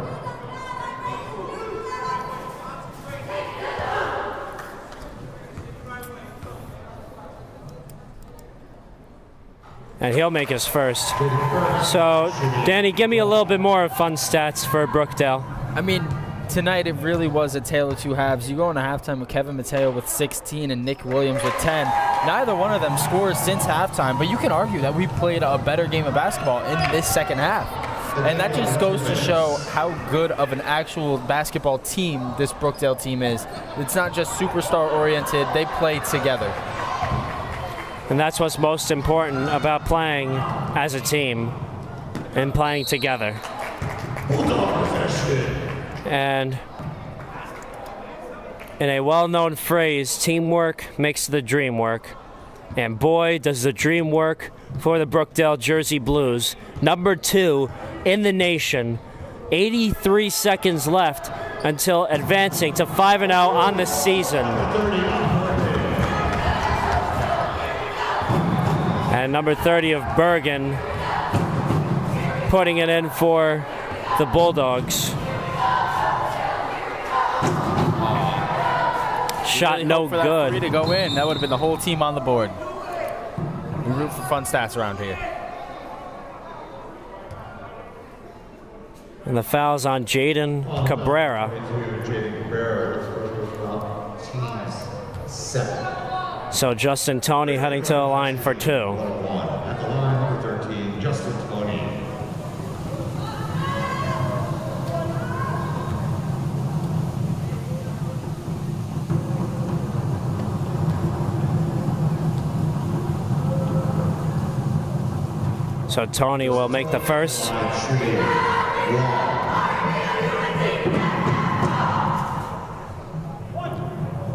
And he'll make his first. So, Danny, give me a little bit more fun stats for Brookdale. I mean, tonight it really was a tale of two halves. You go into halftime with Kevin Mateo with 16 and Nick Williams with 10. Neither one of them scores since halftime, but you can argue that we played a better game of basketball in this second half. And that just goes to show how good of an actual basketball team this Brookdale team is. It's not just superstar-oriented. They play together. And that's what's most important about playing as a team and playing together. And in a well-known phrase, teamwork makes the dream work. And boy, does the dream work for the Brookdale Jersey Blues. Number 2 in the nation. 83 seconds left until advancing to 5-0 on the season. And number 30 of Bergen putting it in for the Bulldogs. Shot no for that good. three to go in. That would have been the whole team on the board. We root for fun stats around here. And the foul's on Jaden Cabrera. Teams 7. So Justin Toney heading to the line for 2. At the line, number 13, Justin Toney. So Toney will make the first.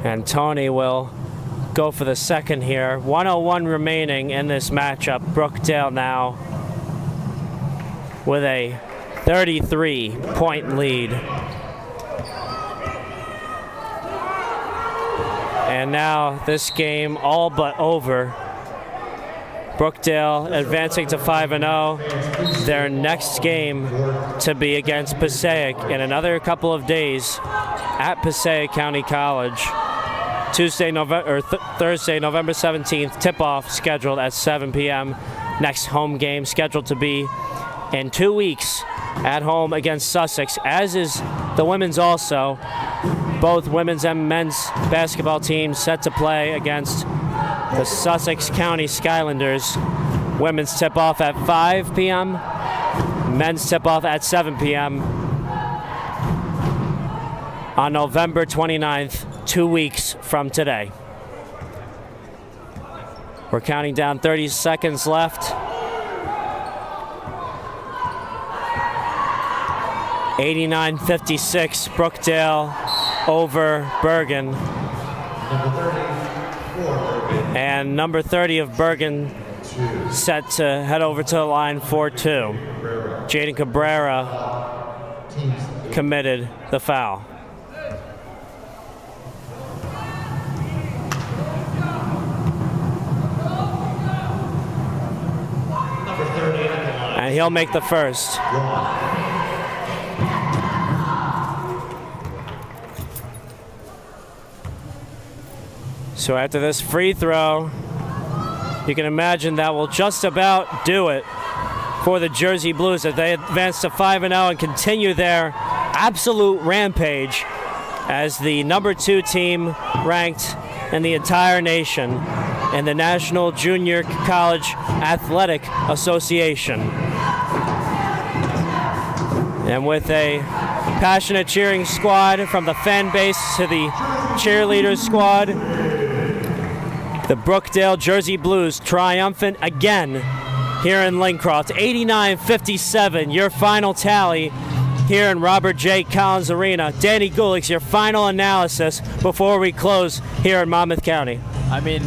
And Toney will go for the second here. 1:01 remaining in this matchup. Brookdale now with a 33-point lead. And now this game all but over. Brookdale advancing to 5-0. Their next game to be against Passaic in another couple of days at Passaic County College. Thursday, November 17th, tip-off scheduled at 7 p.m. Next home game scheduled to be in 2 weeks at home against Sussex, as is the women's also. Both women's and men's basketball teams set to play against the Sussex County Skylanders. Women's tip-off at 5 p.m., men's tip-off at 7 p.m. on November 29th, 2 weeks from today. We're counting down 30 seconds left. 89-56, Brookdale over Bergen. And number 30 of Bergen set to head over to the line for 2. Jaden Cabrera committed the foul. And he'll make the first. So after this free throw, you can imagine that will just about do it for the Jersey Blues as they advance to 5-0 and continue their absolute rampage as the number 2 team ranked in the entire nation in the National Junior College Athletic Association. And with a passionate cheering squad from the fan base to the cheerleaders squad, the Brookdale Jersey Blues triumphant again here in Lincroft. 89-57, your final tally here in Robert J. Collins Arena. Danny Gulick, your final analysis before we close here in Monmouth County. I mean,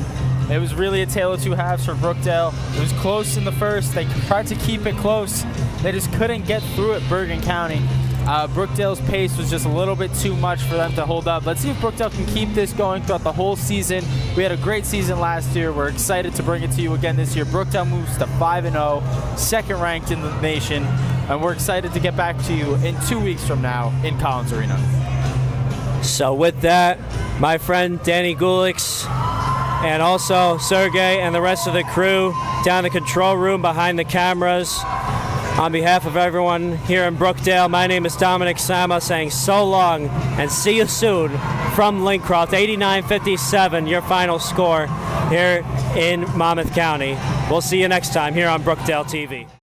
it was really a tale of two halves for Brookdale. It was close in the first. They tried to keep it close. They just couldn't get through it, Bergen County. Brookdale's pace was just a little bit too much for them to hold up. Let's see if Brookdale can keep this going throughout the whole season. We had a great season last year. We're excited to bring it to you again this year. Brookdale moves to 5-0, second ranked in the nation, and we're excited to get back to you in 2 weeks from now in Collins Arena. So with that, my friend Danny Gulick and also Sergey and the rest of the crew down in the control room behind the cameras. On behalf of everyone here in Brookdale, my name is Dominic Sama saying so long and see you soon from Lincroft. 89-57, your final score here in Monmouth County. We'll see you next time here on Brookdale TV.